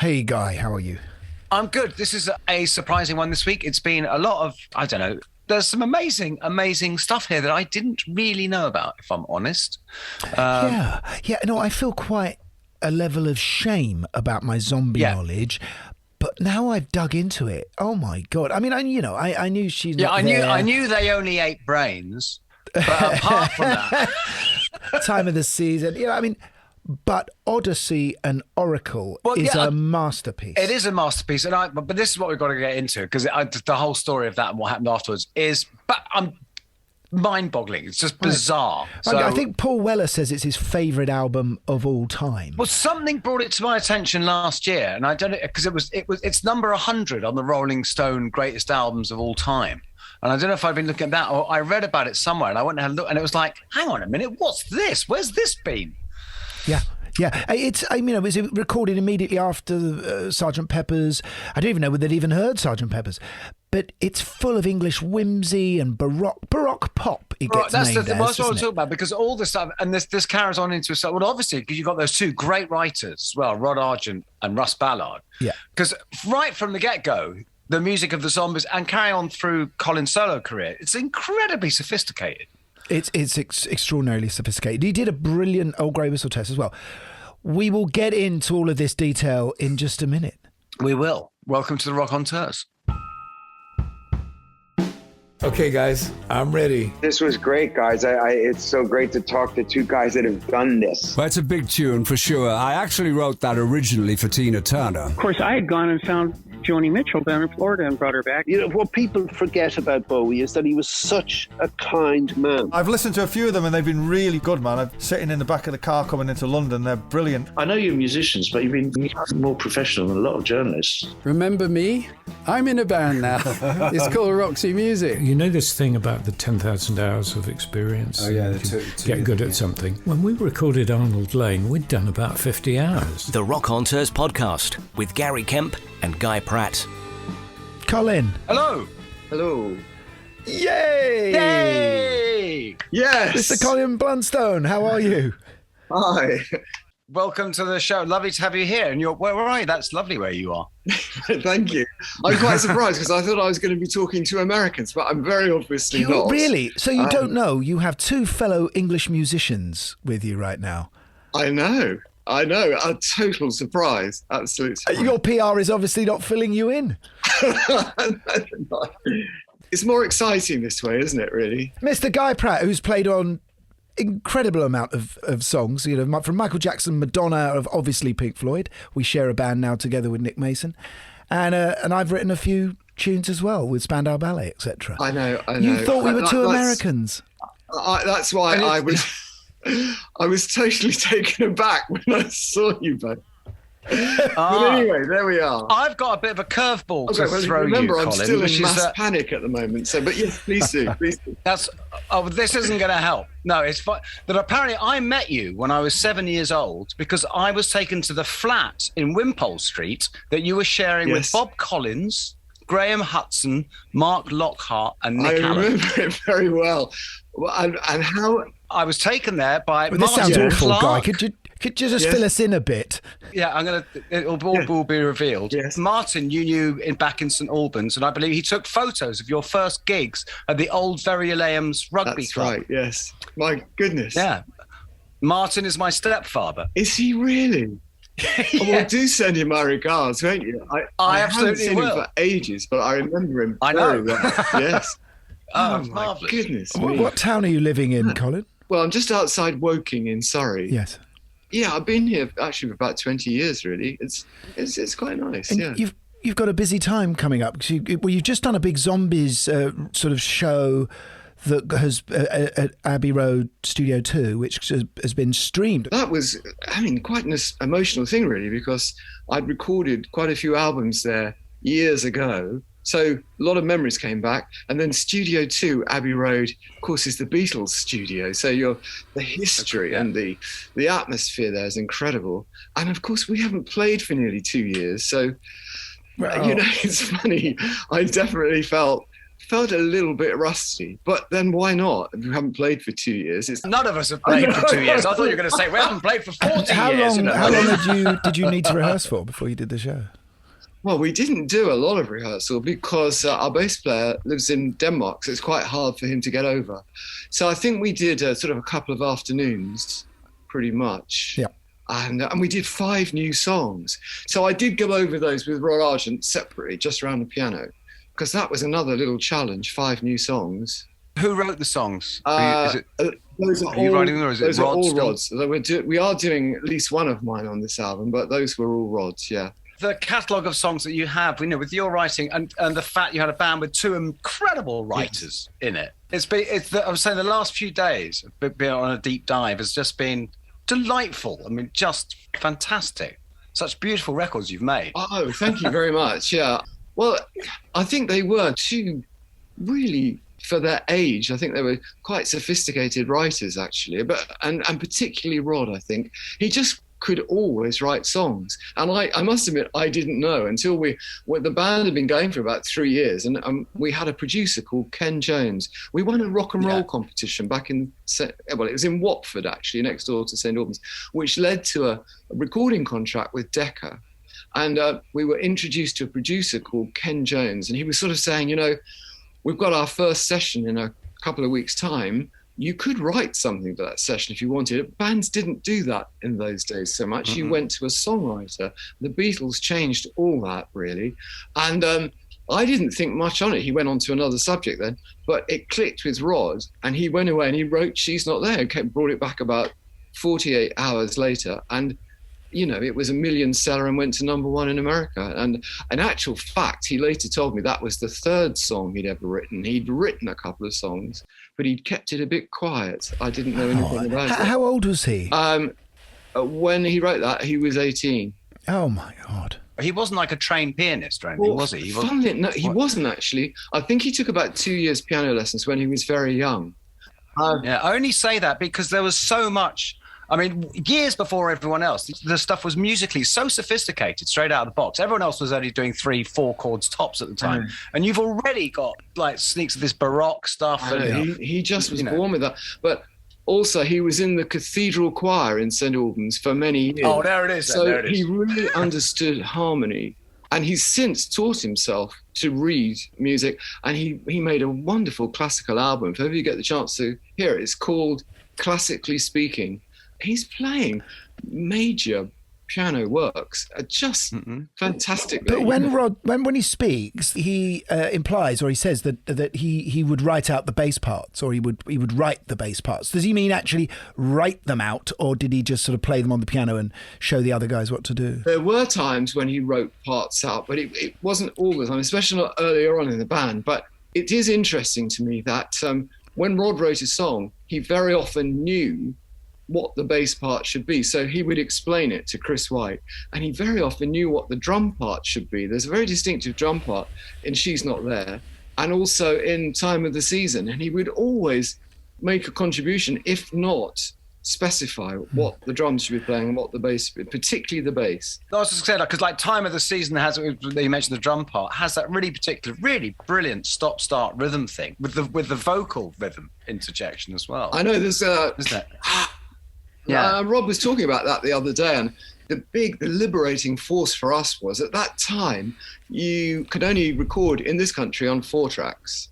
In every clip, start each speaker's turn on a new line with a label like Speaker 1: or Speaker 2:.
Speaker 1: Hey, Guy, how are you?
Speaker 2: I'm good. This is a surprising one this week. It's been a lot of, I don't know, there's some amazing stuff here that I didn't really know about, if I'm honest.
Speaker 1: Yeah. No, I feel quite a level of shame about my zombie knowledge. But now I've dug into it. Oh my God! I mean, I knew she's.
Speaker 2: Yeah,
Speaker 1: not
Speaker 2: I knew they only ate brains. But apart from that,
Speaker 1: time of the season. Yeah, I mean, but Odessey And Oracle is a masterpiece.
Speaker 2: It is a masterpiece, but this is what we've got to get into because the whole story of that and what happened afterwards is, mind-boggling. It's just bizarre.
Speaker 1: Right.
Speaker 2: So,
Speaker 1: I think Paul Weller says it's his favourite album of all time.
Speaker 2: Well, something brought it to my attention last year, and I don't know because it's number 100 on the Rolling Stone greatest albums of all time. And I don't know if I've been looking at that or I read about it somewhere, and I went and had a look, and it was like, hang on a minute, what's this? Where's this been?
Speaker 1: Yeah. It was recorded immediately after Sgt. Pepper's. I don't even know whether they'd even heard Sgt. Pepper's, but it's full of English whimsy and baroque pop.
Speaker 2: That's what I was talking about, because all this stuff, and this carries on into well, obviously, because you've got those two great writers, well, Rod Argent and Russ Ballard. Yeah. Because right from the get-go, the music of the Zombies and carry on through Colin's solo career, it's incredibly sophisticated.
Speaker 1: It's extraordinarily sophisticated. He did a brilliant Old Grey Whistle test as well. We will get into all of this detail in just a minute.
Speaker 2: We will. Welcome to the Rockonteurs.
Speaker 3: Okay, guys, I'm ready.
Speaker 4: This was great, guys. It's so great to talk to two guys that have done this.
Speaker 5: Well, it's a big tune for sure. I actually wrote that originally for Tina Turner.
Speaker 6: Of course, I had gone and found Joni Mitchell down in Florida and brought her back.
Speaker 7: You know, what people forget about Bowie is that he was such a kind man.
Speaker 8: I've listened to a few of them and they've been really good, man. I'm sitting in the back of the car coming into London. They're brilliant.
Speaker 9: I know you're musicians, but you've been more professional than a lot of journalists.
Speaker 10: Remember me? I'm in a band now. It's called Roxy Music.
Speaker 11: You know this thing about the 10,000 hours of experience?
Speaker 5: Oh, yeah.
Speaker 11: Get good at something. When we recorded Arnold Lane, we'd done about 50 hours.
Speaker 12: The Rockonteurs podcast with Gary Kemp and Guy Pratt.
Speaker 1: Colin.
Speaker 2: Hello.
Speaker 4: Hello.
Speaker 1: Yay!
Speaker 2: Yay!
Speaker 4: Yes.
Speaker 1: Mr. Colin Blunstone, how are you?
Speaker 4: Hi.
Speaker 2: Welcome to the show. Lovely to have you here. And where are you? That's lovely where you are.
Speaker 4: Thank you. I'm quite surprised because I thought I was going to be talking to Americans, but I'm very obviously not.
Speaker 1: Really? So you don't know you have two fellow English musicians with you right now?
Speaker 4: I know. A total surprise. Absolute surprise.
Speaker 1: Your PR is obviously not filling you in.
Speaker 4: It's more exciting this way, isn't it, really?
Speaker 1: Mr. Guy Pratt, who's played on incredible amount of songs, you know, from Michael Jackson, Madonna, of obviously Pink Floyd. We share a band now together with Nick Mason, and I've written a few tunes as well with Spandau Ballet, etc.
Speaker 4: I know.
Speaker 1: You thought we were two Americans.
Speaker 4: That's why I was totally taken aback when I saw you both. But anyway, there we are.
Speaker 2: I've got a bit of a curveball to throw
Speaker 4: remember,
Speaker 2: you,
Speaker 4: I'm
Speaker 2: Colin.
Speaker 4: still in mass panic at the moment. So, but yes, please do. Please do.
Speaker 2: This isn't going to help. No, it's fine. But apparently I met you when I was 7 years old because I was taken to the flat in Wimpole Street that you were sharing with Bob Collins, Graham Hudson, Mark Lockhart and Nick Allen.
Speaker 4: I remember it very well. And how...
Speaker 2: I was taken there by
Speaker 1: This
Speaker 2: Martin
Speaker 1: sounds awful,
Speaker 2: Clark.
Speaker 1: Guy. Could you just fill us in a bit?
Speaker 2: Yeah, it'll all be revealed. Yes. Martin, you knew back in St Albans, and I believe he took photos of your first gigs at the old Verulam's rugby club.
Speaker 4: That's right, yes. My goodness.
Speaker 2: Yeah. Martin is my stepfather.
Speaker 4: Is he really? Yeah. Well, do send him my regards, won't you? I haven't seen him for ages, but I remember him very well. Yes.
Speaker 2: Oh,
Speaker 4: my
Speaker 2: marvellous.
Speaker 4: Goodness.
Speaker 1: What town are you living in, Colin?
Speaker 4: Well, I'm just outside Woking in Surrey.
Speaker 1: Yes.
Speaker 4: Yeah, I've been here actually for about 20 years, really. It's quite nice,
Speaker 1: and You've got a busy time coming up. You've just done a big Zombies sort of show that has at Abbey Road Studio 2, which has been streamed.
Speaker 4: That was, quite an emotional thing, really, because I'd recorded quite a few albums there years ago. So a lot of memories came back. And then Studio 2, Abbey Road, of course, is the Beatles studio. So the history and the atmosphere there is incredible. And of course, we haven't played for nearly 2 years. So, it's funny. I definitely felt felt a little bit rusty, but then why not? We haven't played for 2 years.
Speaker 2: None of us have played for 2 years. I thought you were going to say we haven't played for 40 years.
Speaker 1: How long did you need to rehearse for before you did the show?
Speaker 4: Well, we didn't do a lot of rehearsal because our bass player lives in Denmark, so it's quite hard for him to get over. So I think we did sort of a couple of afternoons, pretty much.
Speaker 1: Yeah.
Speaker 4: And we did 5 new songs. So I did go over those with Rod Argent separately, just around the piano, because that was another little challenge, 5 new songs.
Speaker 2: Who wrote the songs?
Speaker 4: Those are
Speaker 2: you writing them, or is it Rod
Speaker 4: all
Speaker 2: still?
Speaker 4: Rods. We are doing at least one of mine on this album, but those were all Rods, yeah.
Speaker 2: The catalogue of songs that you have, with your writing and the fact you had a band with 2 incredible writers in it. I was saying the last few days, being on a deep dive, has just been delightful. I mean, just fantastic. Such beautiful records you've made.
Speaker 4: Oh, thank you very much. Yeah. Well, I think they were 2 really, for their age, I think they were quite sophisticated writers, actually. And particularly Rod, I think. He just could always write songs. And I must admit, I didn't know until the band had been going for about 3 years, and we had a producer called Ken Jones. We won a rock and roll competition back it was in Watford, actually, next door to St Albans, which led to a recording contract with Decca. And we were introduced to a producer called Ken Jones, and he was sort of saying, we've got our first session in a couple of weeks' time. You could write something for that session if you wanted. Bands didn't do that in those days so much. You went to a songwriter. The Beatles changed all that, really. And I didn't think much on it. He went on to another subject then, but it clicked with Rod, and he went away and he wrote She's Not There, and brought it back about 48 hours later. And it was a million seller and went to #1 in America. And in actual fact, he later told me that was the 3rd song he'd ever written. He'd written a couple of songs, but he'd kept it a bit quiet. I didn't know anything about it.
Speaker 1: How old was he?
Speaker 4: When he wrote that, he was 18.
Speaker 1: Oh, my God.
Speaker 2: He wasn't like a trained pianist or anything, was he?
Speaker 4: He wasn't, actually. I think he took about 2 years piano lessons when he was very young.
Speaker 2: I only say that because there was so much... I mean, years before everyone else, the stuff was musically so sophisticated straight out of the box. Everyone else was only doing 3-4 chords tops at the time. And you've already got like sneaks of this Baroque stuff.
Speaker 4: He just was born with that. But also, he was in the cathedral choir in St Albans for many years.
Speaker 2: Oh, there it is.
Speaker 4: So he really understood harmony. And he's since taught himself to read music. And he made a wonderful classical album. If ever you get the chance to hear it, it's called Classically Speaking. He's playing major piano works, just fantastically.
Speaker 1: But when he speaks, he implies, or he says that he would write out the bass parts, or he would write the bass parts. Does he mean actually write them out, or did he just sort of play them on the piano and show the other guys what to do?
Speaker 4: There were times when he wrote parts out, but it wasn't all the time, especially not earlier on in the band. But it is interesting to me that when Rod wrote a song, he very often knew what the bass part should be. So he would explain it to Chris White, and he very often knew what the drum part should be. There's a very distinctive drum part in She's Not There, and also in Time of the Season. And he would always make a contribution, if not specify what the drums should be playing and what the bass should be, particularly the bass.
Speaker 2: I was just saying, because like Time of the Season has, you mentioned the drum part, has that really particular, really brilliant stop-start rhythm thing with the vocal rhythm interjection as well.
Speaker 4: I know there's
Speaker 2: isn't it?
Speaker 4: Rob was talking about that the other day, and the liberating force for us was at that time you could only record in this country on 4 tracks,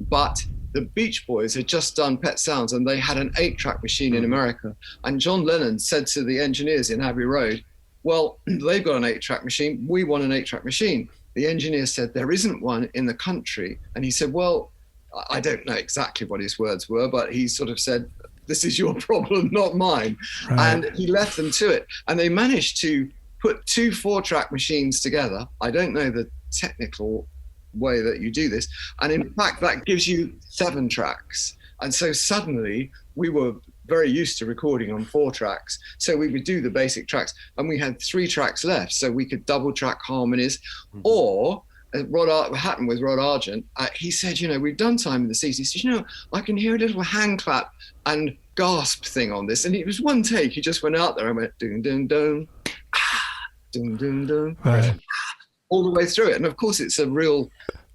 Speaker 4: but the Beach Boys had just done Pet Sounds and they had an 8-track machine in America, and John Lennon said to the engineers in Abbey Road, well, they've got an 8-track machine, we want an 8-track machine. The engineer said there isn't one in the country, and he said, well, I don't know exactly what his words were, but he sort of said, this is your problem, not mine. Right. And he left them to it. And they managed to put 2 4-track machines together. I don't know the technical way that you do this. And in fact, that gives you 7 tracks. And so suddenly we were very used to recording on 4 tracks. So we would do the basic tracks, and we had 3 tracks left. So we could double track harmonies, or what happened with Rod Argent, he said, we've done Time in the Season. He said, I can hear a little hand clap and gasp thing on this. And it was one take. He just went out there and went, dun, dun, dun, dun, dun, dun, all the way through it. And of course, it's a real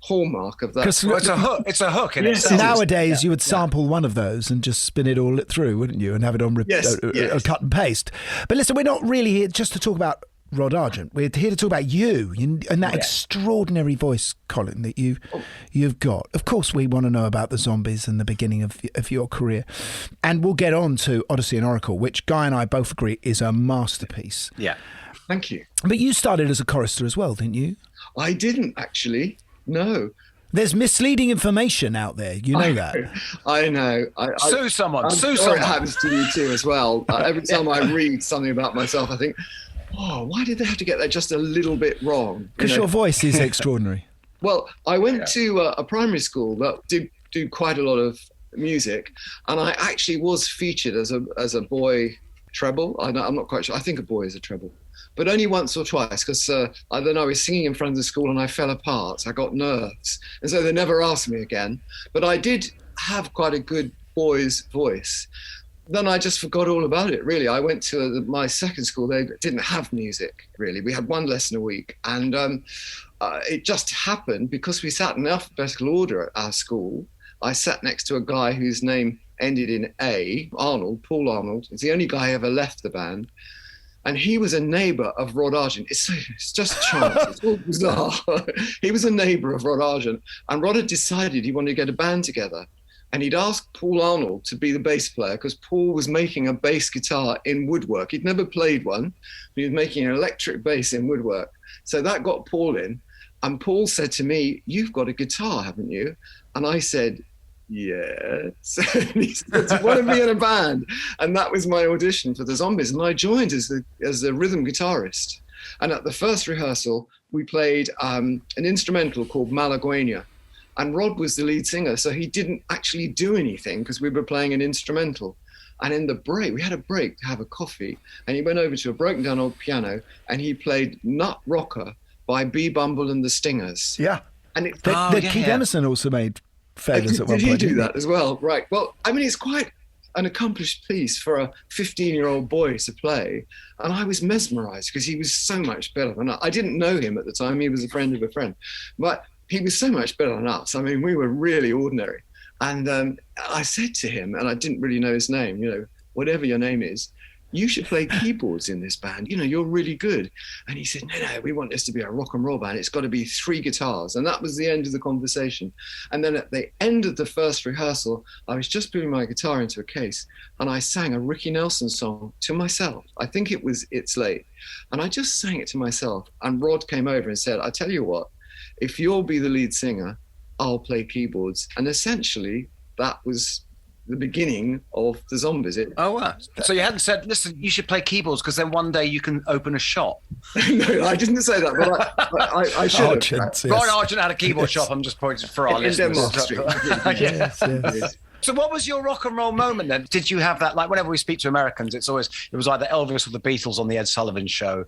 Speaker 4: hallmark of that.
Speaker 2: Well, it's a hook. It's a hook in
Speaker 4: Yes,
Speaker 2: itself.
Speaker 1: Nowadays, you would sample one of those and just spin it all through, wouldn't you? And have it on cut and paste. But listen, we're not really here just to talk about Rod Argent. We're here to talk about you and that extraordinary voice, Colin, that you've got. Of course, we want to know about the Zombies and the beginning of your career. And we'll get on to Odessey and Oracle, which Guy and I both agree is a masterpiece.
Speaker 2: Yeah.
Speaker 4: Thank you.
Speaker 1: But you started as a chorister as well, didn't you?
Speaker 4: I didn't, actually. No.
Speaker 1: There's misleading information out there. You know that.
Speaker 4: I know.
Speaker 2: Sue someone.
Speaker 4: I'm sure it happens to you too as well. Every time I read something about myself, I think, why did they have to get that just a little bit wrong?
Speaker 1: Because your voice is extraordinary.
Speaker 4: Well, I went to a primary school that did do quite a lot of music, and I actually was featured as a boy treble. I'm not quite sure. I think a boy is a treble. But only once or twice, because then I was singing in front of the school and I fell apart. I got nerves. And so they never asked me again. But I did have quite a good boy's voice. Then I just forgot all about it, really. I went to my second school. They didn't have music, really. We had one lesson a week. And it just happened because we sat in alphabetical order at our school. I sat next to a guy whose name ended in A, Arnold, Paul Arnold. He's the only guy who ever left the band. And he was a neighbour of Rod Argent. It's just chance. It's all bizarre. He was a neighbour of Rod Argent. And Rod had decided he wanted to get a band together. And he'd asked Paul Arnold to be the bass player because Paul was making a bass guitar in woodwork. He'd never played one, but he was making an electric bass in woodwork. So that got Paul in. And Paul said to me, "You've got a guitar, haven't you?" And I said, "Yes." And he said, "Do you want to be in a band?" And that was my audition for the Zombies. And I joined as the rhythm guitarist. And at the first rehearsal, we played an instrumental called Malaguena. And Rod was the lead singer, so he didn't actually do anything because we were playing an instrumental. And in the break, we had a break to have a coffee. And he went over to a broken down old piano and he played Nut Rocker by Bee Bumble and the Stingers.
Speaker 1: Yeah.
Speaker 4: And
Speaker 1: Keith Emerson also made failures at one point.
Speaker 4: Did he do that as well? Right. Well, I mean, it's quite an accomplished piece for a 15-year-old boy to play. And I was mesmerized because he was so much better than us. I didn't know him at the time. He was a friend of a friend. But he was so much better than us. I mean, we were really ordinary. And I said to him, and I didn't really know his name, whatever your name is, you should play keyboards in this band. You're really good. And he said, no, we want this to be a rock and roll band. It's got to be 3 guitars. And that was the end of the conversation. And then at the end of the first rehearsal, I was just putting my guitar into a case and I sang a Ricky Nelson song to myself. I think it was It's Late. And I just sang it to myself. And Rod came over and said, I tell you what, if you'll be the lead singer, I'll play keyboards. And essentially, that was the beginning of the Zombies.
Speaker 2: Oh, wow. So you hadn't said, listen, you should play keyboards because then one day you can open a shop.
Speaker 4: No, I didn't say that, but I should have.
Speaker 1: Yes.
Speaker 2: Rod Argent had a keyboard shop. I'm just pointing for our listeners.
Speaker 4: Denmark Street.
Speaker 1: Yes.
Speaker 2: So what was your rock and roll moment then? Did you have that, like whenever we speak to Americans, it was either Elvis or the Beatles on the Ed Sullivan Show.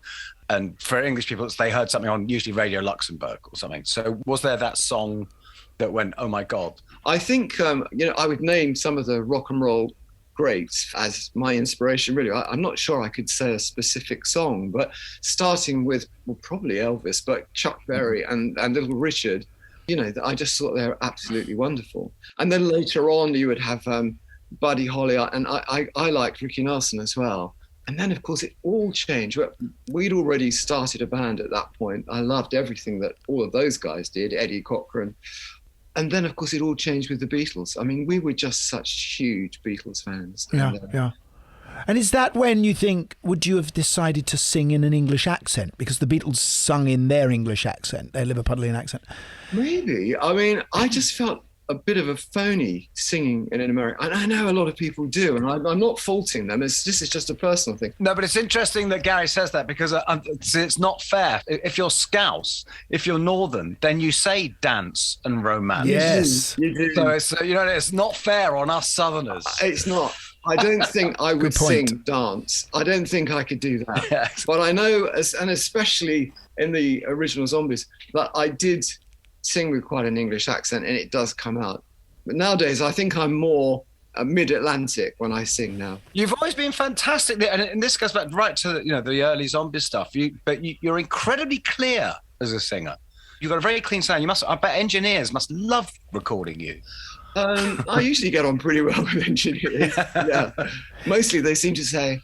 Speaker 2: And for English people, they heard something on usually Radio Luxembourg or something. So was there that song that went, oh my God?
Speaker 4: I think, I would name some of the rock and roll greats as my inspiration, really. I'm not sure I could say a specific song, but starting with, probably Elvis, but Chuck Berry and Little Richard, I just thought they were absolutely wonderful. And then later on, you would have Buddy Holly, and I liked Ricky Nelson as well. And then, of course, it all changed. We'd already started a band at that point. I loved everything that all of those guys did, Eddie Cochran. And then, of course, it all changed with the Beatles. I mean, we were just such huge Beatles fans.
Speaker 1: Yeah. And is that when you think, would you have decided to sing in an English accent? Because the Beatles sung in their English accent, their Liverpudlian accent.
Speaker 4: Maybe. I mean, I just felt a bit of a phony singing in an American. And I know a lot of people do, and I'm not faulting them. This is just a personal thing.
Speaker 2: No, but it's interesting that Gary says that because it's not fair. If you're Scouse, if you're Northern, then you say dance and romance.
Speaker 1: Yes.
Speaker 4: You do.
Speaker 2: So it's not fair on us Southerners.
Speaker 4: It's not. I don't think I would sing dance. I don't think I could do that. Yes. But I know, and especially in the original Zombies, that I did sing with quite an English accent, and it does come out. But nowadays, I think I'm more mid-Atlantic when I sing now.
Speaker 2: You've always been fantastic, and this goes back right to the early Zombie stuff. But you're incredibly clear as a singer. You've got a very clean sound. I bet engineers must love recording you.
Speaker 4: I usually get on pretty well with engineers. Yeah. Mostly they seem to say,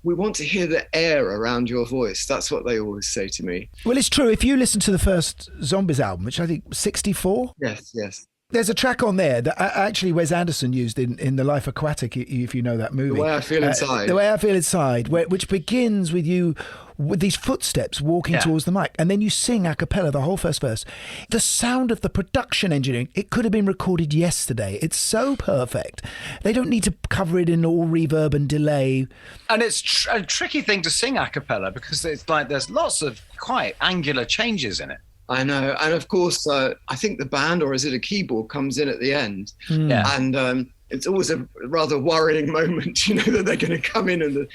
Speaker 4: we want to hear the air around your voice. That's what they always say to me.
Speaker 1: Well, it's true. If you listen to the first Zombies album, which I think 64.
Speaker 4: Yes.
Speaker 1: There's a track on there that actually Wes Anderson used in The Life Aquatic, if you know that movie.
Speaker 4: The Way I Feel Inside.
Speaker 1: The Way I Feel Inside, which begins with you with these footsteps walking towards the mic, and then you sing a cappella the whole first verse. The sound of the production engineering, it could have been recorded yesterday. It's so perfect. They don't need to cover it in all reverb and delay.
Speaker 2: And it's a tricky thing to sing a cappella because it's like there's lots of quite angular changes in it.
Speaker 4: I know. And of course, I think the band, or is it a keyboard, comes in at the end. And it's always a rather worrying moment, that they're going to come in and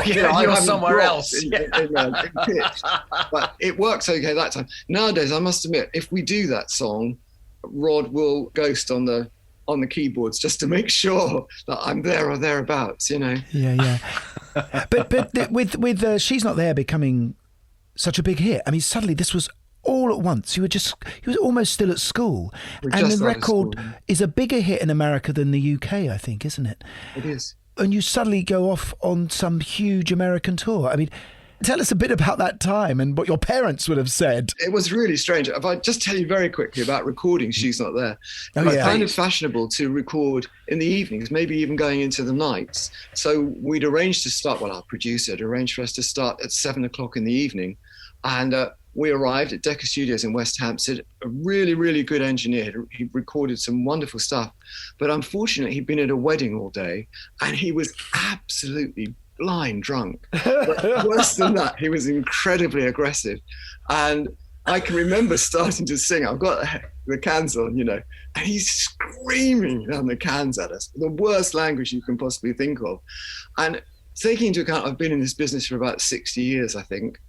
Speaker 2: you're somewhere else.
Speaker 4: In pitch. But it works okay that time. Nowadays, I must admit, if we do that song, Rod will ghost on the keyboards just to make sure that I'm there or thereabouts,
Speaker 1: Yeah. But with She's Not There becoming such a big hit, I mean, suddenly this was all at once. He was almost still at school. And the record is a bigger hit in America than the UK, I think, isn't it?
Speaker 4: It is.
Speaker 1: And you suddenly go off on some huge American tour. I mean, tell us a bit about that time and what your parents would have said.
Speaker 4: It was really strange. If I just tell you very quickly about recording She's Not There.
Speaker 1: It's
Speaker 4: kind of fashionable to record in the evenings, maybe even going into the nights. So we'd arranged to start, our producer had arranged for us to start at 7:00 in the evening. And we arrived at Decca Studios in West Hampstead. A really, really good engineer. He recorded some wonderful stuff. But unfortunately, he'd been at a wedding all day and he was absolutely blind drunk. But worse than that, he was incredibly aggressive. And I can remember starting to sing. I've got the cans on, and he's screaming down the cans at us. The worst language you can possibly think of. And taking into account I've been in this business for about 60 years, I think,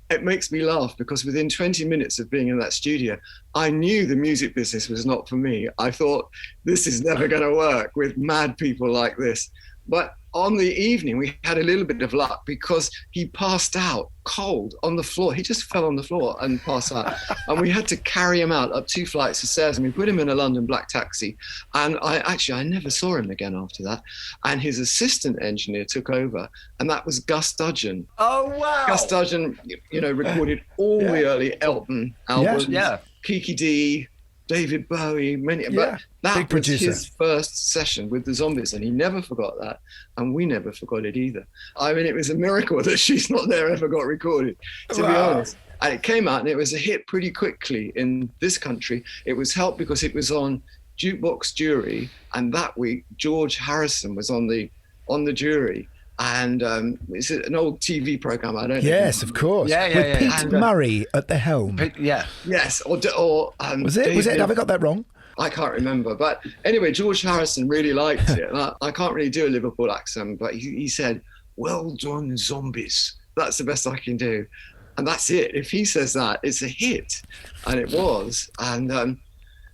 Speaker 4: it makes me laugh because within 20 minutes of being in that studio, I knew the music business was not for me. I thought, this is never going to work with mad people like this. But on the evening, we had a little bit of luck because he passed out cold on the floor. He just fell on the floor and passed out. And we had to carry him out up 2 flights of stairs, and we put him in a London black taxi. And I never saw him again after that. And his assistant engineer took over, and that was Gus Dudgeon.
Speaker 2: Oh, wow.
Speaker 4: Gus Dudgeon, recorded all the early Elton albums.
Speaker 2: Yeah.
Speaker 4: Kiki D, David Bowie, but that was his first session with the Zombies, and he never forgot that, and we never forgot it either. I mean, it was a miracle that She's Not There ever got recorded, to be honest. And it came out, and it was a hit pretty quickly in this country. It was helped because it was on Jukebox Jury, and that week George Harrison was on the jury. And it's an old TV program. I don't know.
Speaker 1: Yes, of course. With Pete Murray at the helm.
Speaker 4: Yes. Or
Speaker 1: was it? Have I got that wrong?
Speaker 4: I can't remember. But anyway, George Harrison really liked it. And I can't really do a Liverpool accent, but he said, "Well done, Zombies." That's the best I can do. And that's it. If he says that, it's a hit. And it was. And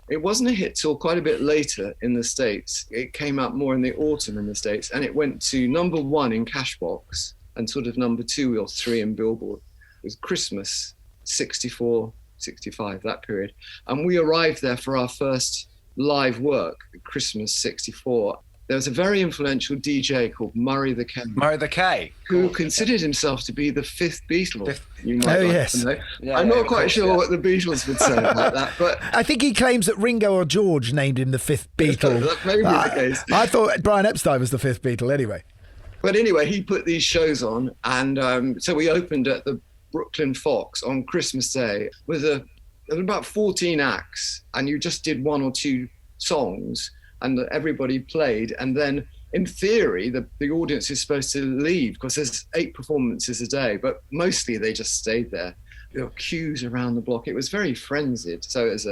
Speaker 4: it wasn't a hit till quite a bit later in the States. It came out more in the autumn in the States, and it went to number 1 in Cashbox and sort of number 2 or 3 in Billboard. It was Christmas 64, 65, that period. And we arrived there for our first live work, Christmas 64. There was a very influential DJ called Murray the K. Who considered himself to be the 5th Beatle. You might
Speaker 1: yes.
Speaker 4: I'm not quite sure what the Beatles would say about that, but
Speaker 1: I think he claims that Ringo or George named him the 5th Beatle.
Speaker 4: That may be the case.
Speaker 1: I thought Brian Epstein was the 5th Beatle anyway.
Speaker 4: But anyway, he put these shows on, and so we opened at the Brooklyn Fox on Christmas Day with about 14 acts, and you just did 1 or 2 songs. And everybody played, and then in theory the audience is supposed to leave because there's 8 performances a day, but mostly they just stayed there. There were queues around the block. It was very frenzied. So it was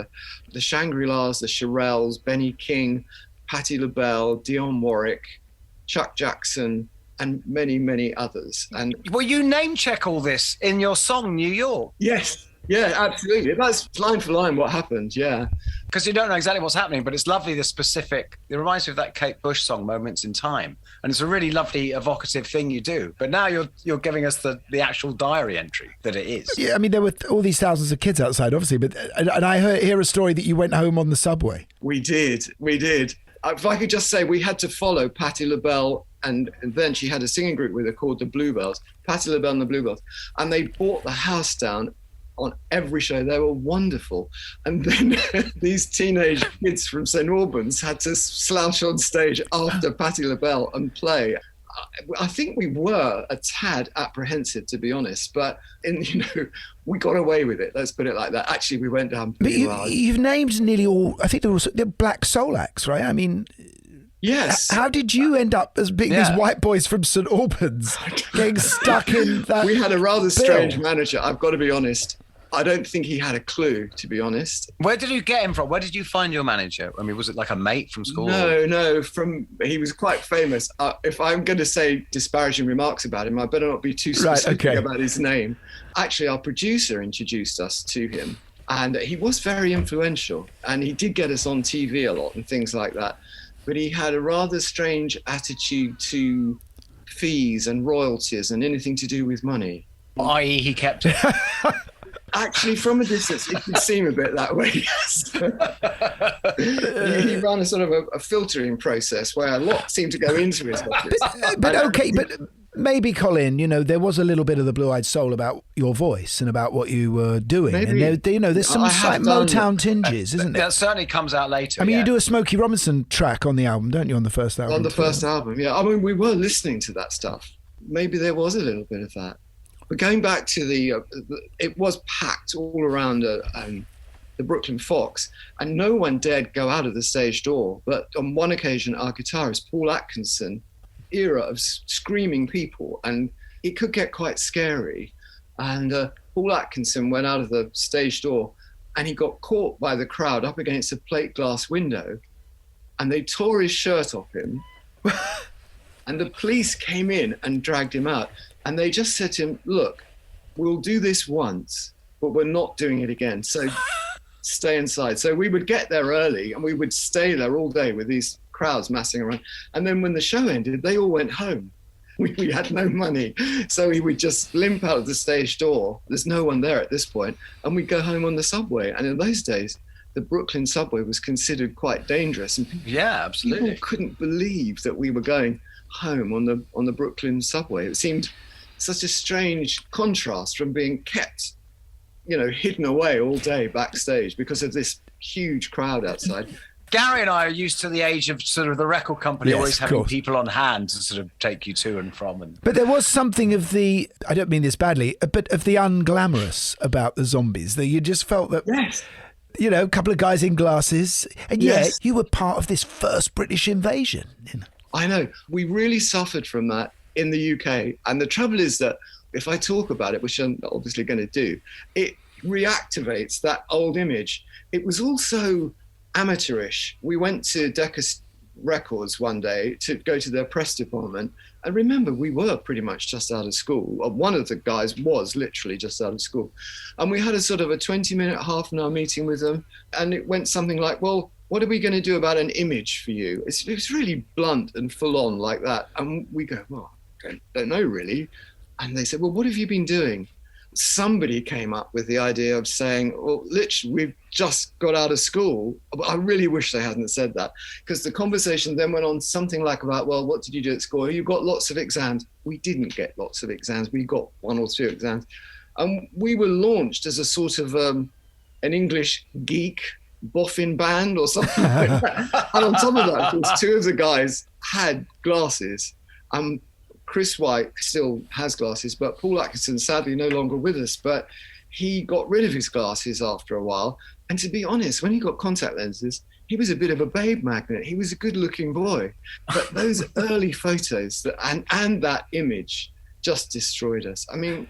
Speaker 4: the Shangri-Las, the Shirelles, Benny King, Patti LaBelle, Dionne Warwick, Chuck Jackson, and many, many others. And
Speaker 2: well, you name check all this in your song New York.
Speaker 4: Yes. Yeah, absolutely. That's line for line what happened, yeah.
Speaker 2: Because you don't know exactly what's happening, but it's lovely, the specific... It reminds me of that Kate Bush song, Moments in Time. And it's a really lovely, evocative thing you do. But now you're giving us the actual diary entry that it is.
Speaker 1: Yeah, I mean, there were all these thousands of kids outside, obviously, but and I hear a story that you went home on the subway.
Speaker 4: We did. If I could just say, we had to follow Patti LaBelle, and then she had a singing group with her called the Bluebells, Patti LaBelle and the Bluebells, and they brought the house down on every show. They were wonderful. And then these teenage kids from St. Albans had to slouch on stage after Patti LaBelle and play. I think we were a tad apprehensive, to be honest, but we got away with it. Let's put it like that. Actually, we went down pretty well.
Speaker 1: You've named nearly all, I think they're black soul acts, right? I mean...
Speaker 4: Yes.
Speaker 1: How did you end up as being these white boys from St. Albans getting stuck in that?
Speaker 4: We had a rather strange manager, I've got to be honest. I don't think he had a clue, to be honest.
Speaker 2: Where did you get him from? Where did you find your manager? I mean, was it like a mate from school?
Speaker 4: No. He was quite famous. If I'm going to say disparaging remarks about him, I better not be too specific about his name. Actually, our producer introduced us to him, and he was very influential, and he did get us on TV a lot and things like that. But he had a rather strange attitude to fees and royalties and anything to do with money.
Speaker 2: I.e., he kept it.
Speaker 4: Actually, from a distance, it could seem a bit that way, yes. He ran a sort of a filtering process where a lot seemed to go into his office.
Speaker 1: But maybe, Colin, there was a little bit of the blue-eyed soul about your voice and about what you were doing.
Speaker 4: Maybe,
Speaker 1: and there's some slight Motown tinges, isn't there?
Speaker 2: That certainly comes out later.
Speaker 1: I mean, you do a Smokey Robinson track on the album, don't you, on the first album?
Speaker 4: On the first album, yeah. I mean, we were listening to that stuff. Maybe there was a little bit of that. But going back to it was packed all around the Brooklyn Fox, and no one dared go out of the stage door. But on one occasion, our guitarist, Paul Atkinson, era of screaming people, and it could get quite scary. And Paul Atkinson went out of the stage door, and he got caught by the crowd up against a plate glass window, and they tore his shirt off him. And the police came in and dragged him out. And they just said to him, look, we'll do this once, but we're not doing it again. So stay inside. So we would get there early and we would stay there all day with these crowds massing around. And then when the show ended, they all went home. We had no money. So we would just limp out of the stage door. There's no one there at this point. And we'd go home on the subway. And in those days, the Brooklyn subway was considered quite dangerous. And
Speaker 2: absolutely.
Speaker 4: People couldn't believe that we were going home on the Brooklyn subway. It seemed such a strange contrast from being kept, hidden away all day backstage because of this huge crowd outside.
Speaker 2: Gary and I are used to the age of sort of the record company always having people on hand to sort of take you to and from.
Speaker 1: But there was something of the, I don't mean this badly, but of the unglamorous about the Zombies, that you just felt that, a couple of guys in glasses, and yet you were part of this first British invasion.
Speaker 4: I know. We really suffered from that in the UK. And the trouble is that if I talk about it, which I'm obviously going to do, it reactivates that old image. It was also amateurish. We went to Decca Records one day to go to their press department. And remember, we were pretty much just out of school. One of the guys was literally just out of school. And we had a sort of a 20-minute, half-an-hour meeting with them. And it went something like, well, what are we going to do about an image for you? It's really blunt and full on like that. And we go, well, I don't know really. And they said, well, what have you been doing? Somebody came up with the idea of saying, well, literally, we've just got out of school. I really wish they hadn't said that, because the conversation then went on something like about, well, what did you do at school? You got lots of exams. We didn't get lots of exams. We got 1 or 2 exams. And we were launched as a sort of an English geek boffin band or something like that. And on top of that, of course, 2 of the guys had glasses. Chris White still has glasses, but Paul Atkinson, sadly, no longer with us. But he got rid of his glasses after a while. And to be honest, when he got contact lenses, he was a bit of a babe magnet. He was a good-looking boy. But those early photos and that image just destroyed us. I mean,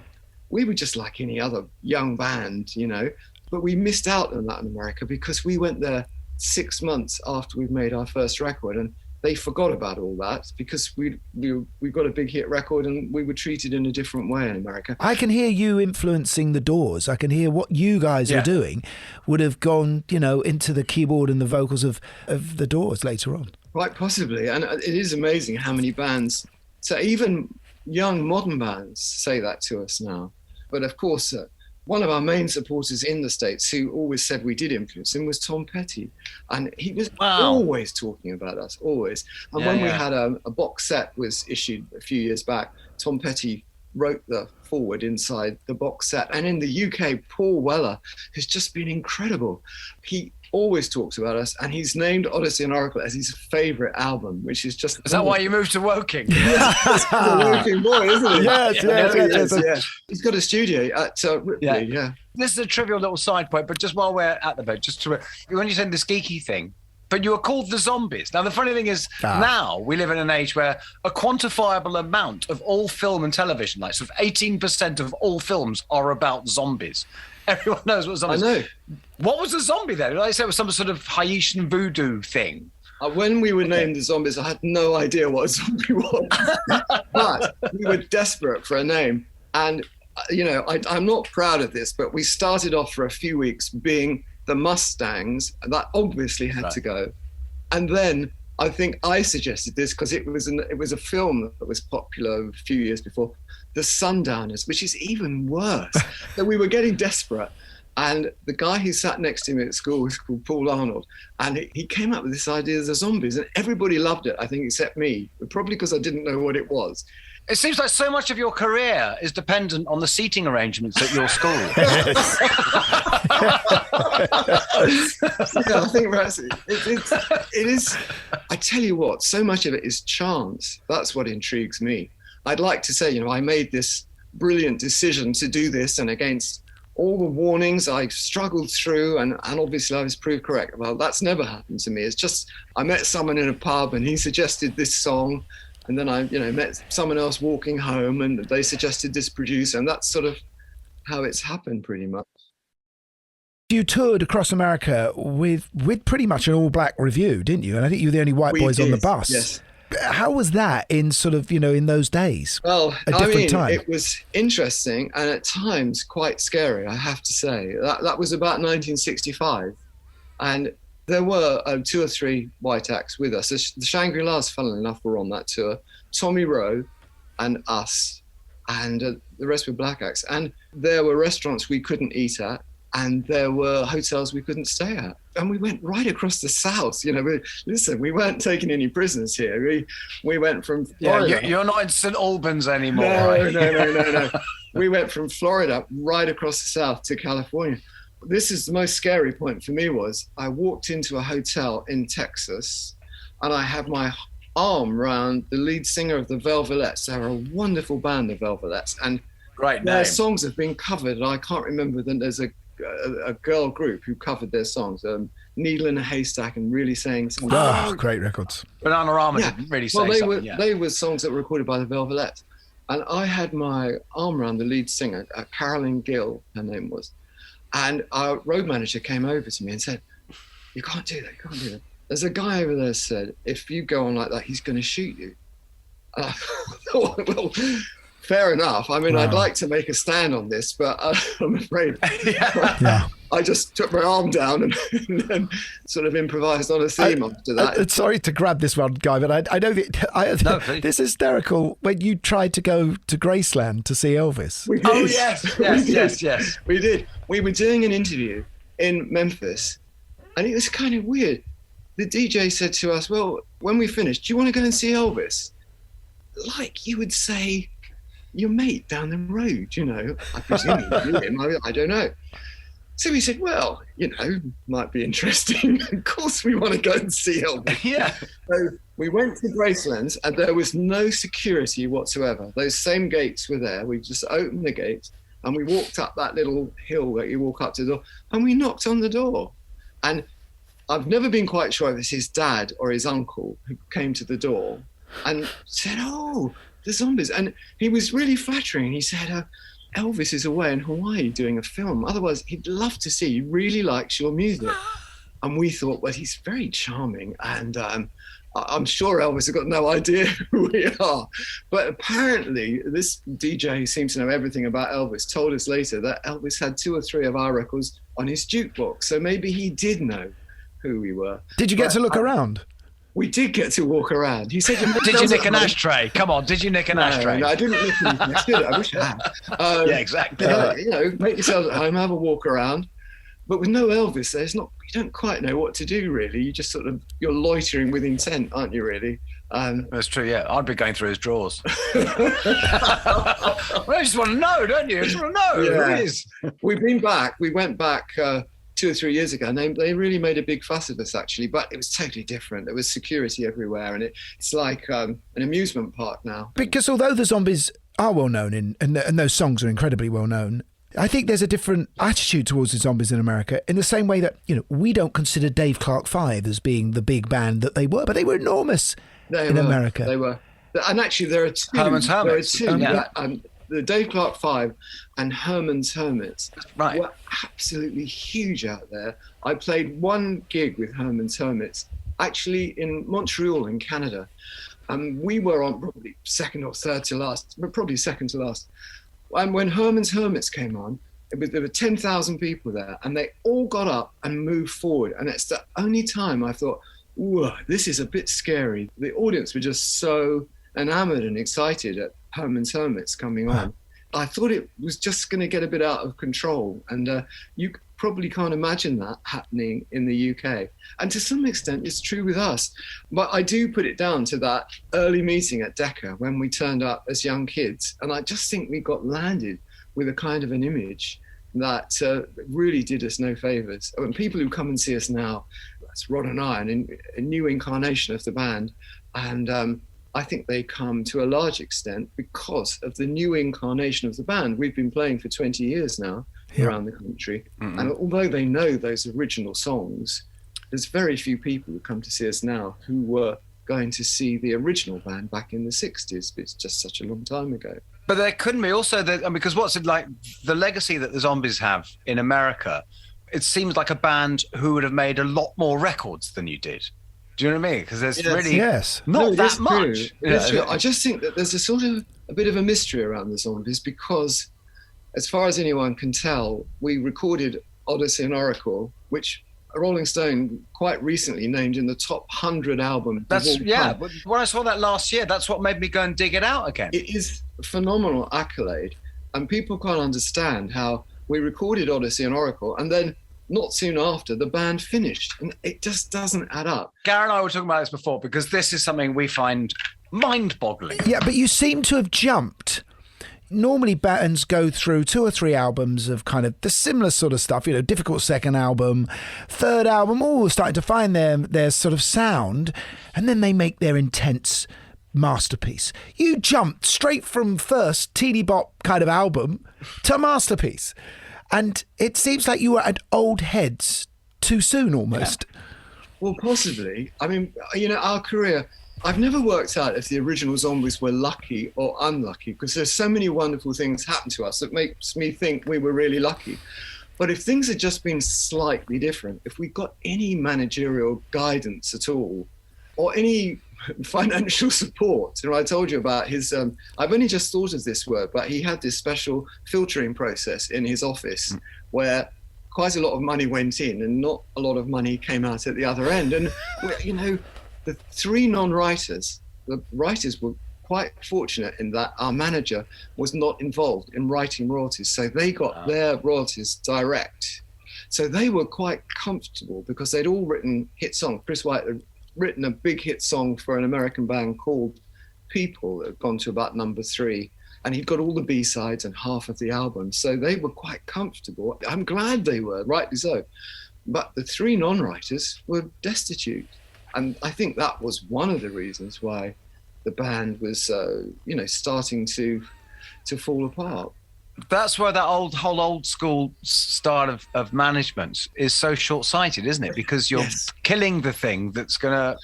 Speaker 4: we were just like any other young band, But we missed out on that in America because we went there 6 months after we'd made our first record. And they forgot about all that because we got a big hit record and we were treated in a different way in America.
Speaker 1: I can hear you influencing the Doors. I can hear what you guys are doing would have gone, into the keyboard and the vocals of the Doors later on.
Speaker 4: Quite possibly. And it is amazing how many bands, so even young modern bands say that to us now. But of course, one of our main supporters in the States who always said we did influence him was Tom Petty. And he was always talking about us, always. And when we had a box set was issued a few years back, Tom Petty wrote the forward inside the box set. And in the UK, Paul Weller has just been incredible. He always talks about us, and he's named Odessey And Oracle as his favourite album, which is just...
Speaker 2: Is that why you moved to Woking?
Speaker 4: Yes, he's a Woking boy, isn't he?
Speaker 1: Yes.
Speaker 4: He's got a studio at Ripley,
Speaker 2: This is a trivial little side point, but just while we're at the bit, when you said this geeky thing, but you were called the Zombies. Now, the funny thing is, now we live in an age where a quantifiable amount of all film and television, like sort of 18% of all films are about zombies. Everyone knows what zombies are.
Speaker 4: I know.
Speaker 2: What was a zombie then? Did I say it was some sort of Haitian voodoo thing?
Speaker 4: When we were named the Zombies, I had no idea what a zombie was. But we were desperate for a name. And, I'm not proud of this, but we started off for a few weeks being the Mustangs. That obviously had to go. And then I think I suggested this because it was a film that was popular a few years before, The Sundowners, which is even worse. So we were getting desperate. And the guy who sat next to me at school was called Paul Arnold. And he came up with this idea of the Zombies. And everybody loved it, I think, except me. Probably because I didn't know what it was.
Speaker 2: It seems like so much of your career is dependent on the seating arrangements at your school.
Speaker 4: I think it is. I tell you what, so much of it is chance. That's what intrigues me. I'd like to say, I made this brilliant decision to do this, and against all the warnings I struggled through, and obviously I was proved correct. Well, that's never happened to me. It's just I met someone in a pub and he suggested this song, and then I met someone else walking home and they suggested this producer, and that's sort of how it's happened pretty much.
Speaker 1: You toured across America with pretty much an all-black review, didn't you? And I think you were the only white boys on the bus.
Speaker 4: Yes.
Speaker 1: How was that in sort of, in those days?
Speaker 4: Well,
Speaker 1: time?
Speaker 4: It was interesting and at times quite scary, I have to say. That was about 1965. And there were 2 or 3 white acts with us. The Shangri-Las, funnily enough, were on that tour. Tommy Rowe and us, and the rest were black acts. And there were restaurants we couldn't eat at, and there were hotels we couldn't stay at. And we went right across the South. We weren't taking any prisoners here. We went from Florida.
Speaker 2: Yeah, you're not in St. Albans anymore,
Speaker 4: no,
Speaker 2: right?
Speaker 4: No. We went from Florida right across the South to California. This is the most scary point for me was I walked into a hotel in Texas and I had my arm around the lead singer of the Velvelettes. They're a wonderful band, the Velvelettes. And their songs have been covered. And I can't remember them. There's a girl group who covered their songs, Needle in a Haystack, and really sang some
Speaker 1: great records.
Speaker 2: Banana Rama didn't really say something.
Speaker 4: They were songs that were recorded by the Velvelettes. And I had my arm around the lead singer, Carolyn Gill, her name was. And our road manager came over to me and said, you can't do that. There's a guy over there said, if you go on like that, he's going to shoot you. And I thought, well, fair enough. I mean, I'd like to make a stand on this, but I'm afraid I just took my arm down and then sort of improvised on a theme after that.
Speaker 1: Sorry to grab this one, Guy, but I know that this is hysterical when you tried to go to Graceland to see Elvis.
Speaker 2: Yes.
Speaker 4: We did. We were doing an interview in Memphis, and it was kind of weird. The DJ said to us, well, when we finished, do you want to go and see Elvis? Like you would say your mate down the road, I presume you knew him. I don't know. So we said, well, might be interesting. Of course we want to go and see Elvis.
Speaker 2: Yeah.
Speaker 4: So we went to Graceland and there was no security whatsoever. Those same gates were there. We just opened the gates and we walked up that little hill that you walk up to the door and we knocked on the door. And I've never been quite sure if it's his dad or his uncle who came to the door and said, oh, the Zombies. And he was really flattering. He said, Elvis is away in Hawaii doing a film. Otherwise, he'd love to see. He really likes your music. And we thought, well, he's very charming. And I'm sure Elvis had got no idea who we are. But apparently, this DJ who seems to know everything about Elvis told us later that Elvis had 2 or 3 of our records on his jukebox. So maybe he did know who we were.
Speaker 1: Did you get to look around?
Speaker 4: We did get to walk around. He said,
Speaker 2: "Did you nick an ashtray? Come on, did you nick an ashtray?"
Speaker 4: No, I didn't nick anything. I did. I wish I had.
Speaker 2: Yeah, exactly.
Speaker 4: Make yourselves at home, have a walk around. But with no Elvis, you don't quite know what to do, really. You just you're loitering with intent, aren't you, really?
Speaker 2: That's true, yeah. I'd be going through his drawers. Well, you just want to know, don't you? You just want to know who it is.
Speaker 4: We went back 2 or 3 years ago, and they really made a big fuss of us, actually, but it was totally different. There was security everywhere, and it's like an amusement park now.
Speaker 1: Because although the Zombies are well known, and those songs are incredibly well known, I think there's a different attitude towards the Zombies in America, in the same way that, we don't consider Dave Clark 5 as being the big band that they were, but they were enormous in America.
Speaker 4: They were. And actually, there are 2.
Speaker 2: Herman's Hermits.
Speaker 4: There are 2. The Dave Clark 5 and Herman's Hermits were absolutely huge out there. I played 1 gig with Herman's Hermits, actually in Montreal in Canada. We were on probably second or third to last, but probably second to last. And when Herman's Hermits came on, there were 10,000 people there, and they all got up and moved forward. And it's the only time I thought, whoa, this is a bit scary. The audience were just so enamored and excited at Herman's Hermits coming on. I thought it was just going to get a bit out of control. And you probably can't imagine that happening in the UK. And to some extent, it's true with us. But I do put it down to that early meeting at Decca when we turned up as young kids. And I just think we got landed with a kind of an image that really did us no favours. When people who come and see us now, that's Rod and I, and a new incarnation of the band. And I think they come to a large extent because of the new incarnation of the band. We've been playing for 20 years now around the country. Mm-hmm. And although they know those original songs, there's very few people who come to see us now who were going to see the original band back in the 60s. It's just such a long time ago.
Speaker 2: But there couldn't be also, because what's it like, the legacy that the Zombies have in America, it seems like a band who would have made a lot more records than you did. Do you know what I mean? Because there's not that much.
Speaker 4: True. I just think that there's a bit of a mystery around the Zombies because, as far as anyone can tell, we recorded Odessey And Oracle, which Rolling Stone quite recently named in the top 100 albums.
Speaker 2: But when I saw that last year, that's what made me go and dig it out again.
Speaker 4: It is a phenomenal accolade, and people can't understand how we recorded Odessey And Oracle, and then not soon after, the band finished, and it just doesn't add up.
Speaker 2: Gary and I were talking about this before because this is something we find mind-boggling.
Speaker 1: Yeah, but you seem to have jumped. Normally, bands go through 2 or 3 albums of kind of the similar sort of stuff, difficult second album, third album, starting to find their sort of sound, and then they make their intense masterpiece. You jumped straight from first teeny bop kind of album to masterpiece. And it seems like you were at old heads too soon, almost.
Speaker 4: Yeah. Well, possibly. I mean, our career, I've never worked out if the original Zombies were lucky or unlucky, because there's so many wonderful things happen to us that makes me think we were really lucky. But if things had just been slightly different, if we got any managerial guidance at all, or any financial support. I told you about his, I've only just thought of this word, but he had this special filtering process in his office where quite a lot of money went in and not a lot of money came out at the other end. And, the 3 non-writers, the writers were quite fortunate in that our manager was not involved in writing royalties. So they got their royalties direct. So they were quite comfortable because they'd all written hit songs. Chris White had written a big hit song for an American band called People that had gone to about number 3, and he'd got all the B-sides and half of the album, so they were quite comfortable. I'm glad they were, rightly so, but the 3 non-writers were destitute, and I think that was one of the reasons why the band was starting to fall apart.
Speaker 2: That's where that whole old school style of management is so short-sighted, isn't it? Because you're killing the thing that's going to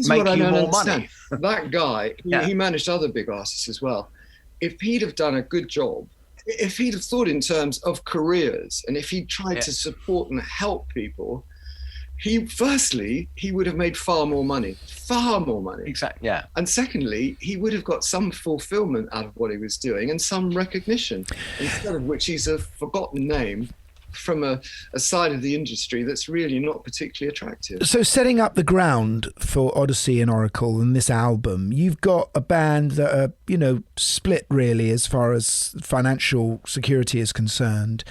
Speaker 2: make you more money.
Speaker 4: That guy, he managed other big artists as well. If he'd have done a good job, if he'd have thought in terms of careers, and if he'd tried to support and help people, he would have made far more money.
Speaker 2: Exactly. Yeah.
Speaker 4: And secondly, he would have got some fulfillment out of what he was doing and some recognition, instead of which he's a forgotten name from a side of the industry that's really not particularly attractive.
Speaker 1: So setting up the ground for Odessey and Oracle and this album, you've got a band that are, split really as far as financial security is concerned,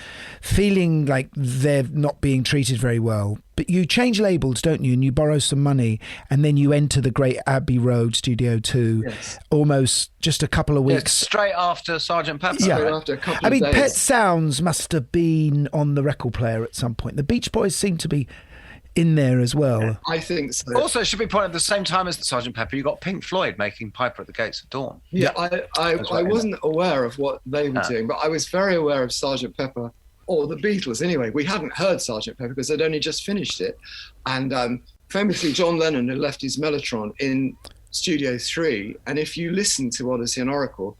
Speaker 1: feeling like they're not being treated very well. But you change labels, don't you? And you borrow some money, and then you enter the great Abbey Road Studio 2, almost just a couple of weeks.
Speaker 2: Straight after Sgt. Pepper.
Speaker 4: Yeah. Straight after a couple of days.
Speaker 1: Pet Sounds must have been on the record player at some point. The Beach Boys seem to be in there as well.
Speaker 4: Yeah, I think so.
Speaker 2: Also, it should be pointed at the same time as the Sgt. Pepper, you got Pink Floyd making Piper at the Gates of Dawn.
Speaker 4: Yeah, I wasn't aware of what they were doing, but I was very aware of Sgt. Pepper, or the Beatles anyway. We hadn't heard Sgt. Pepper because they'd only just finished it. And famously, John Lennon had left his Mellotron in Studio 3. And if you listen to Odessey and Oracle,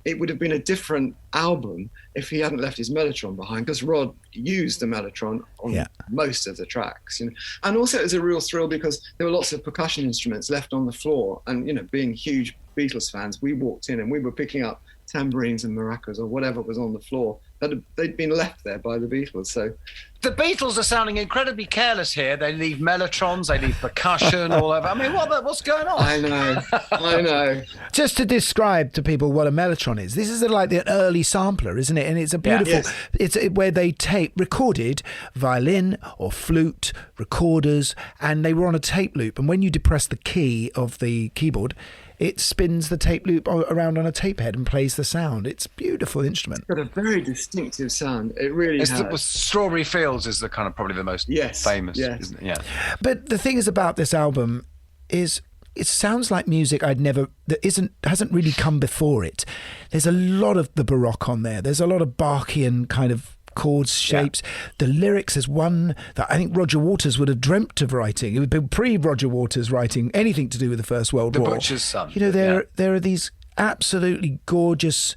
Speaker 4: it would have been a different album if he hadn't left his Mellotron behind, because Rod used the Mellotron on most of the tracks. And also it was a real thrill because there were lots of percussion instruments left on the floor. And, being huge Beatles fans, we walked in and we were picking up tambourines and maracas or whatever was on the floor that they'd been left there by the Beatles. So
Speaker 2: the Beatles are sounding incredibly careless here. They leave mellotrons, they leave percussion all over. I mean, what's going on?
Speaker 4: I know.
Speaker 1: Just to describe to people what a mellotron is, this is like an early sampler, isn't it? And it's a beautiful, it's where they recorded violin or flute recorders, and they were on a tape loop. And when you depress the key of the keyboard, it spins the tape loop around on a tape head and plays the sound. It's a beautiful instrument.
Speaker 4: It's got a very distinctive sound. It really has.
Speaker 2: Strawberry Fields is the kind of probably the most famous, isn't it? Yeah.
Speaker 1: But the thing is about this album is it sounds like music hasn't really come before it. There's a lot of the Baroque on there. There's a lot of Bach-ian kind of chords, shapes. The lyrics is one that I think Roger Waters would have dreamt of writing. It would be pre-Roger Waters writing anything to do with the First World War.
Speaker 2: The Butcher's Son.
Speaker 1: There are these absolutely gorgeous,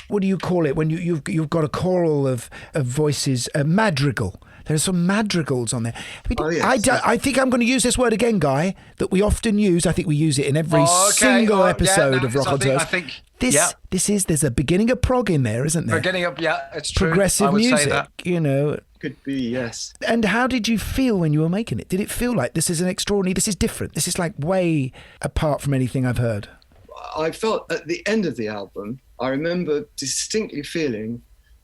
Speaker 1: what do you call it when you've got a choral of voices, a madrigal. There's some madrigals on there. I think I'm going to use this word again, Guy, that we often use. I think we use it in every single episode of Rockonteurs.
Speaker 2: I think
Speaker 1: there's a beginning of prog in there, isn't there?
Speaker 2: Beginning of, it's true.
Speaker 1: Progressive music,
Speaker 4: Could be, yes.
Speaker 1: And how did you feel when you were making it? Did it feel like this is this is different? This is like way apart from anything I've heard?
Speaker 4: I felt at the end of the album, I remember distinctly feeling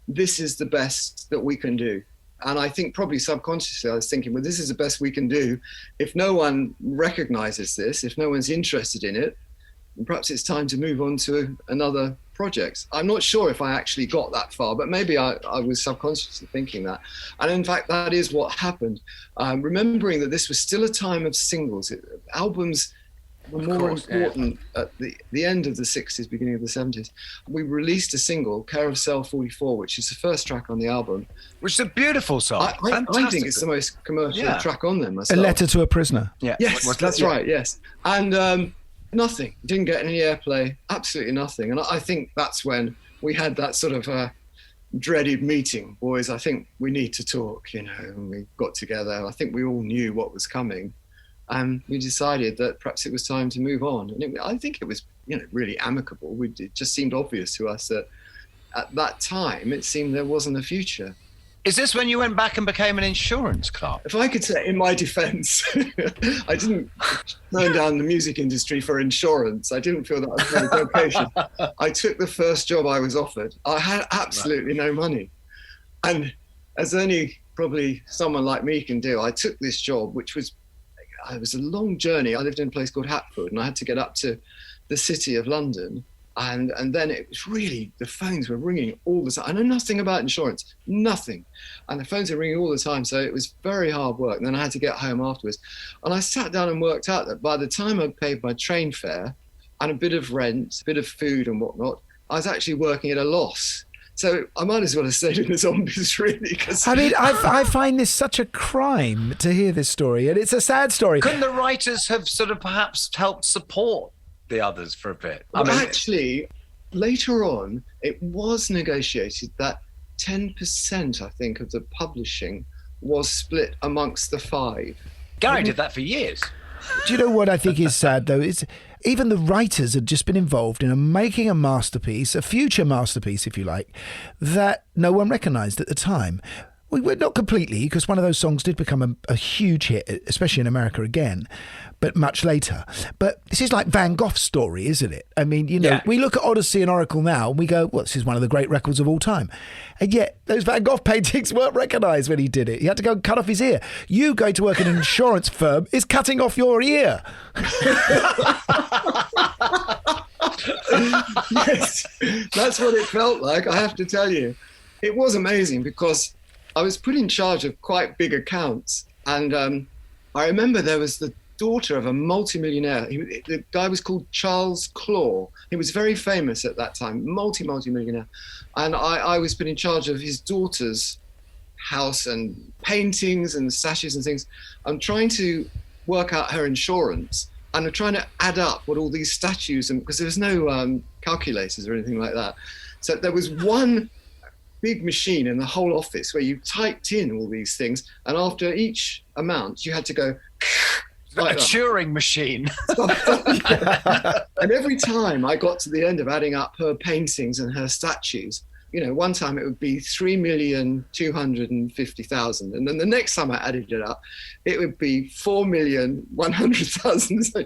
Speaker 4: this is the best that we can do. And I think probably subconsciously I was thinking, well, this is the best we can do. If no one recognizes this, if no one's interested in it, perhaps it's time to move on to another project. I'm not sure if I actually got that far, but maybe I was subconsciously thinking that. And in fact, that is what happened. Remembering that this was still a time of singles. Albums were more important at the end of the 60s, beginning of the 70s. We released a single, Carousel 44, which is the first track on the album.
Speaker 2: Which is a beautiful song.
Speaker 4: I think it's the most commercial track on them myself.
Speaker 1: A Letter to a Prisoner.
Speaker 2: Yeah.
Speaker 4: Yes, that's right, yes. And nothing, didn't get any airplay, absolutely nothing. And I think that's when we had that sort of dreaded meeting. Boys, I think we need to talk, and we got together. I think we all knew what was coming. And we decided that perhaps it was time to move on. And I think it was, really amicable. It just seemed obvious to us that at that time, it seemed there wasn't a future.
Speaker 2: Is this when you went back and became an insurance clerk?
Speaker 4: If I could say, in my defence, I didn't turn down the music industry for insurance. I didn't feel that was my vocation. I took the first job I was offered. I had absolutely no money. And as only probably someone like me can do, I took this job, which was it was a long journey. I lived in a place called Hatford, and I had to get up to the city of London. And then it was really, the phones were ringing all the time. I know nothing about insurance, nothing. And the phones were ringing all the time. So it was very hard work. And then I had to get home afterwards. And I sat down and worked out that by the time I'd paid my train fare and a bit of rent, a bit of food and whatnot, I was actually working at a loss. So I might as well have stayed in the Zombies, really.
Speaker 1: I mean, I find this such a crime to hear this story, and it's a sad story.
Speaker 2: Couldn't the writers have sort of perhaps helped support the others for a bit?
Speaker 4: Actually, later on, it was negotiated that 10%, I think, of the publishing was split amongst the 5.
Speaker 2: Gary did that for years.
Speaker 1: Do you know what I think is sad, though? Is even the writers had just been involved in making a masterpiece, a future masterpiece, if you like, that no one recognised at the time. Well, not completely, because one of those songs did become a huge hit, especially in America again, but much later. But this is like Van Gogh's story, isn't it? I mean, we look at Odessey and Oracle now and we go, well, this is one of the great records of all time. And yet those Van Gogh paintings weren't recognised when he did it. He had to go and cut off his ear. You going to work in an insurance firm is cutting off your ear.
Speaker 4: Yes, that's what it felt like, I have to tell you. It was amazing because I was put in charge of quite big accounts. And I remember there was the daughter of a multimillionaire. The guy was called Charles Claw. He was very famous at that time, multi-millionaire. And I was put in charge of his daughter's house and paintings and sashes and things. I'm trying to work out her insurance. And I'm trying to add up what all these statues, and because there was no calculators or anything like that. So there was one big machine in the whole office where you typed in all these things, and after each amount you had to go
Speaker 2: like a Turing machine.
Speaker 4: And every time I got to the end of adding up her paintings and her statues, one time it would be 3,250,000, and then the next time I added it up it would be 4,100,000. So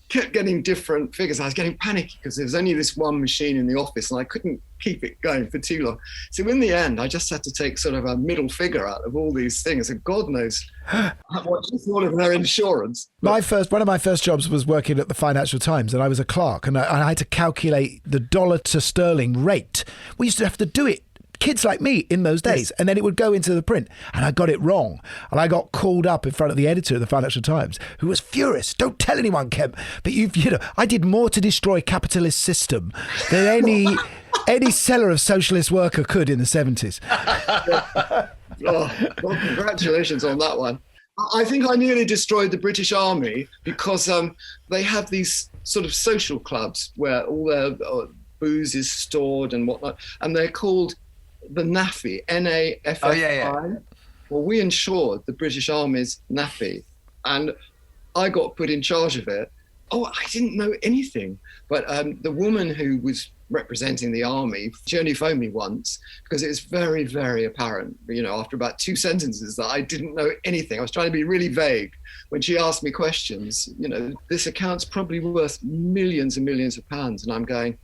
Speaker 4: kept getting different figures. I was getting panicky because there was only this one machine in the office and I couldn't keep it going for too long. So in the end, I just had to take sort of a middle figure out of all these things. And God knows what just all of their insurance.
Speaker 1: One of my first jobs was working at the Financial Times, and I was a clerk, and I had to calculate the dollar to sterling rate. We used to have to do it, kids like me in those days, and then it would go into the print, and I got it wrong, and I got called up in front of the editor of the Financial Times, who was furious. Don't tell anyone, Kemp, but I did more to destroy capitalist system than any seller of socialist worker could in the 70s.
Speaker 4: Well, congratulations on that one. I think I nearly destroyed the British Army because they have these sort of social clubs where all their booze is stored and whatnot, and they're called the NAFI, N-A-F-F-I.
Speaker 2: Oh, yeah.
Speaker 4: Well, we insured the British Army's NAFI, and I got put in charge of it. Oh, I didn't know anything. But the woman who was representing the army, she only phoned me once because it was very, very apparent, after about 2 sentences that I didn't know anything. I was trying to be really vague when she asked me questions. This account's probably worth millions and millions of pounds. And I'm going,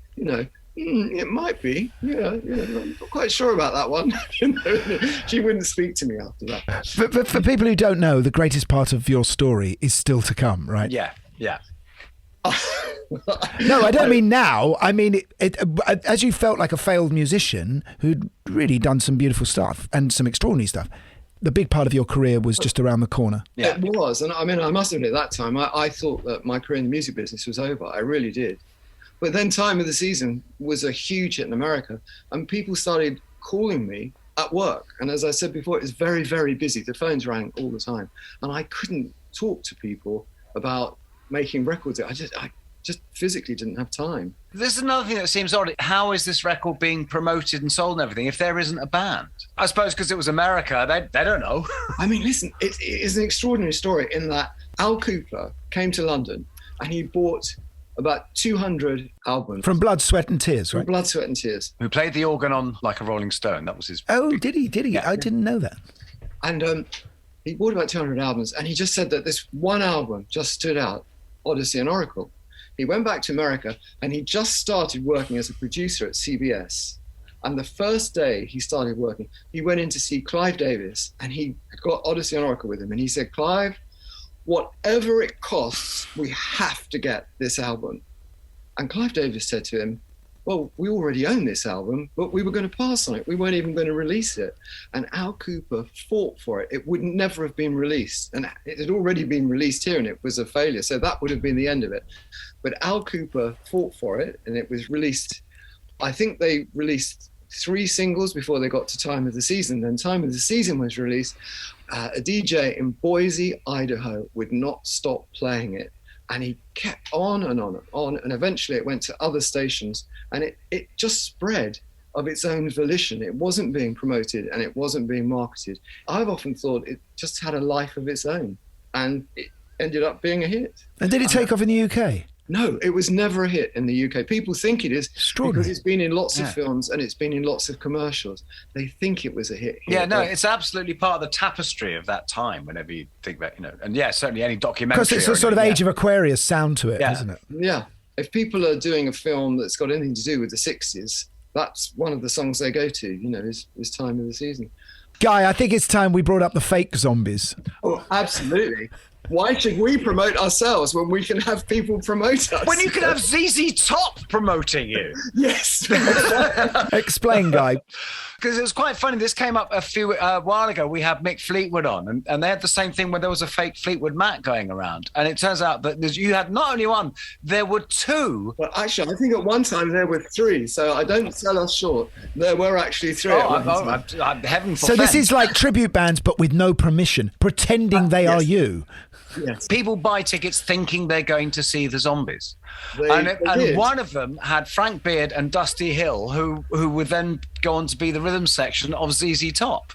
Speaker 4: it might be. I'm not quite sure about that one. She wouldn't speak to me after that.
Speaker 1: But for people who don't know, the greatest part of your story is still to come, right?
Speaker 2: Yeah.
Speaker 1: No, I don't mean now. I mean, as you felt like a failed musician who'd really done some beautiful stuff and some extraordinary stuff, the big part of your career was just around the corner.
Speaker 4: Yeah. It was. And I mean, I must admit, at that time, I thought that my career in the music business was over. I really did. But then Time of the Season was a huge hit in America, and people started calling me at work. And as I said before, it was very, very busy. The phones rang all the time. And I couldn't talk to people about making records. I just physically didn't have time.
Speaker 2: This is another thing that seems odd. How is this record being promoted and sold and everything if there isn't a band? I suppose because it was America, they don't know.
Speaker 4: I mean, listen, it is an extraordinary story in that Al Cooper came to London and he bought about 200 albums.
Speaker 1: From Blood, Sweat and Tears, right?
Speaker 4: From Blood, Sweat and Tears.
Speaker 2: Who played the organ on Like a Rolling Stone. That was his...
Speaker 1: Oh, did he? Yeah. I didn't know that.
Speaker 4: And he bought about 200 albums, and he just said that this one album just stood out, Odessey And Oracle. He went back to America, and he just started working as a producer at CBS. And the first day he started working, he went in to see Clive Davis, and he got Odessey And Oracle with him. And he said, Clive, whatever it costs, we have to get this album. And Clive Davis said to him, well, we already own this album, but we were going to pass on it. We weren't even going to release it. And Al Cooper fought for it. It would never have been released. And it had already been released here, and it was a failure. So that would have been the end of it. But Al Cooper fought for it, and it was released. I think they released 3 singles before they got to Time of the Season. Then Time of the Season was released. A DJ in Boise, Idaho would not stop playing it. And he kept on and on and on. And eventually it went to other stations, and it just spread of its own volition. It wasn't being promoted and it wasn't being marketed. I've often thought it just had a life of its own. and it ended up being a hit.
Speaker 1: And did it take off in the UK?
Speaker 4: No, it was never a hit in the UK. People think it is because it's been in lots of films and it's been in lots of commercials. They think it was a hit here.
Speaker 2: Yeah, no, it's absolutely part of the tapestry of that time whenever you think about, and certainly any documentary.
Speaker 1: Because it's a sort of Age of Aquarius sound to it, isn't it?
Speaker 4: Yeah. If people are doing a film that's got anything to do with the 60s, that's one of the songs they go to, is Time of the Season.
Speaker 1: Guy, I think it's time we brought up the fake zombies.
Speaker 4: Oh, absolutely. Why should we promote ourselves when we can have people promote us?
Speaker 2: When you can have ZZ Top promoting you.
Speaker 4: Yes.
Speaker 1: Explain, Guy.
Speaker 2: Because it was quite funny. This came up a while ago. We had Mick Fleetwood on, and they had the same thing when there was a fake Fleetwood Mac going around. And it turns out that you had not only one, there were two.
Speaker 4: Well, actually, I think at one time there were three, so I don't sell us short. There were actually three.
Speaker 2: I'm heaven
Speaker 1: So this is like tribute bands, but with no permission, pretending they are you.
Speaker 4: Yes.
Speaker 2: People buy tickets thinking they're going to see the Zombies. And one of them had Frank Beard and Dusty Hill, who would then go on to be the rhythm section of ZZ Top.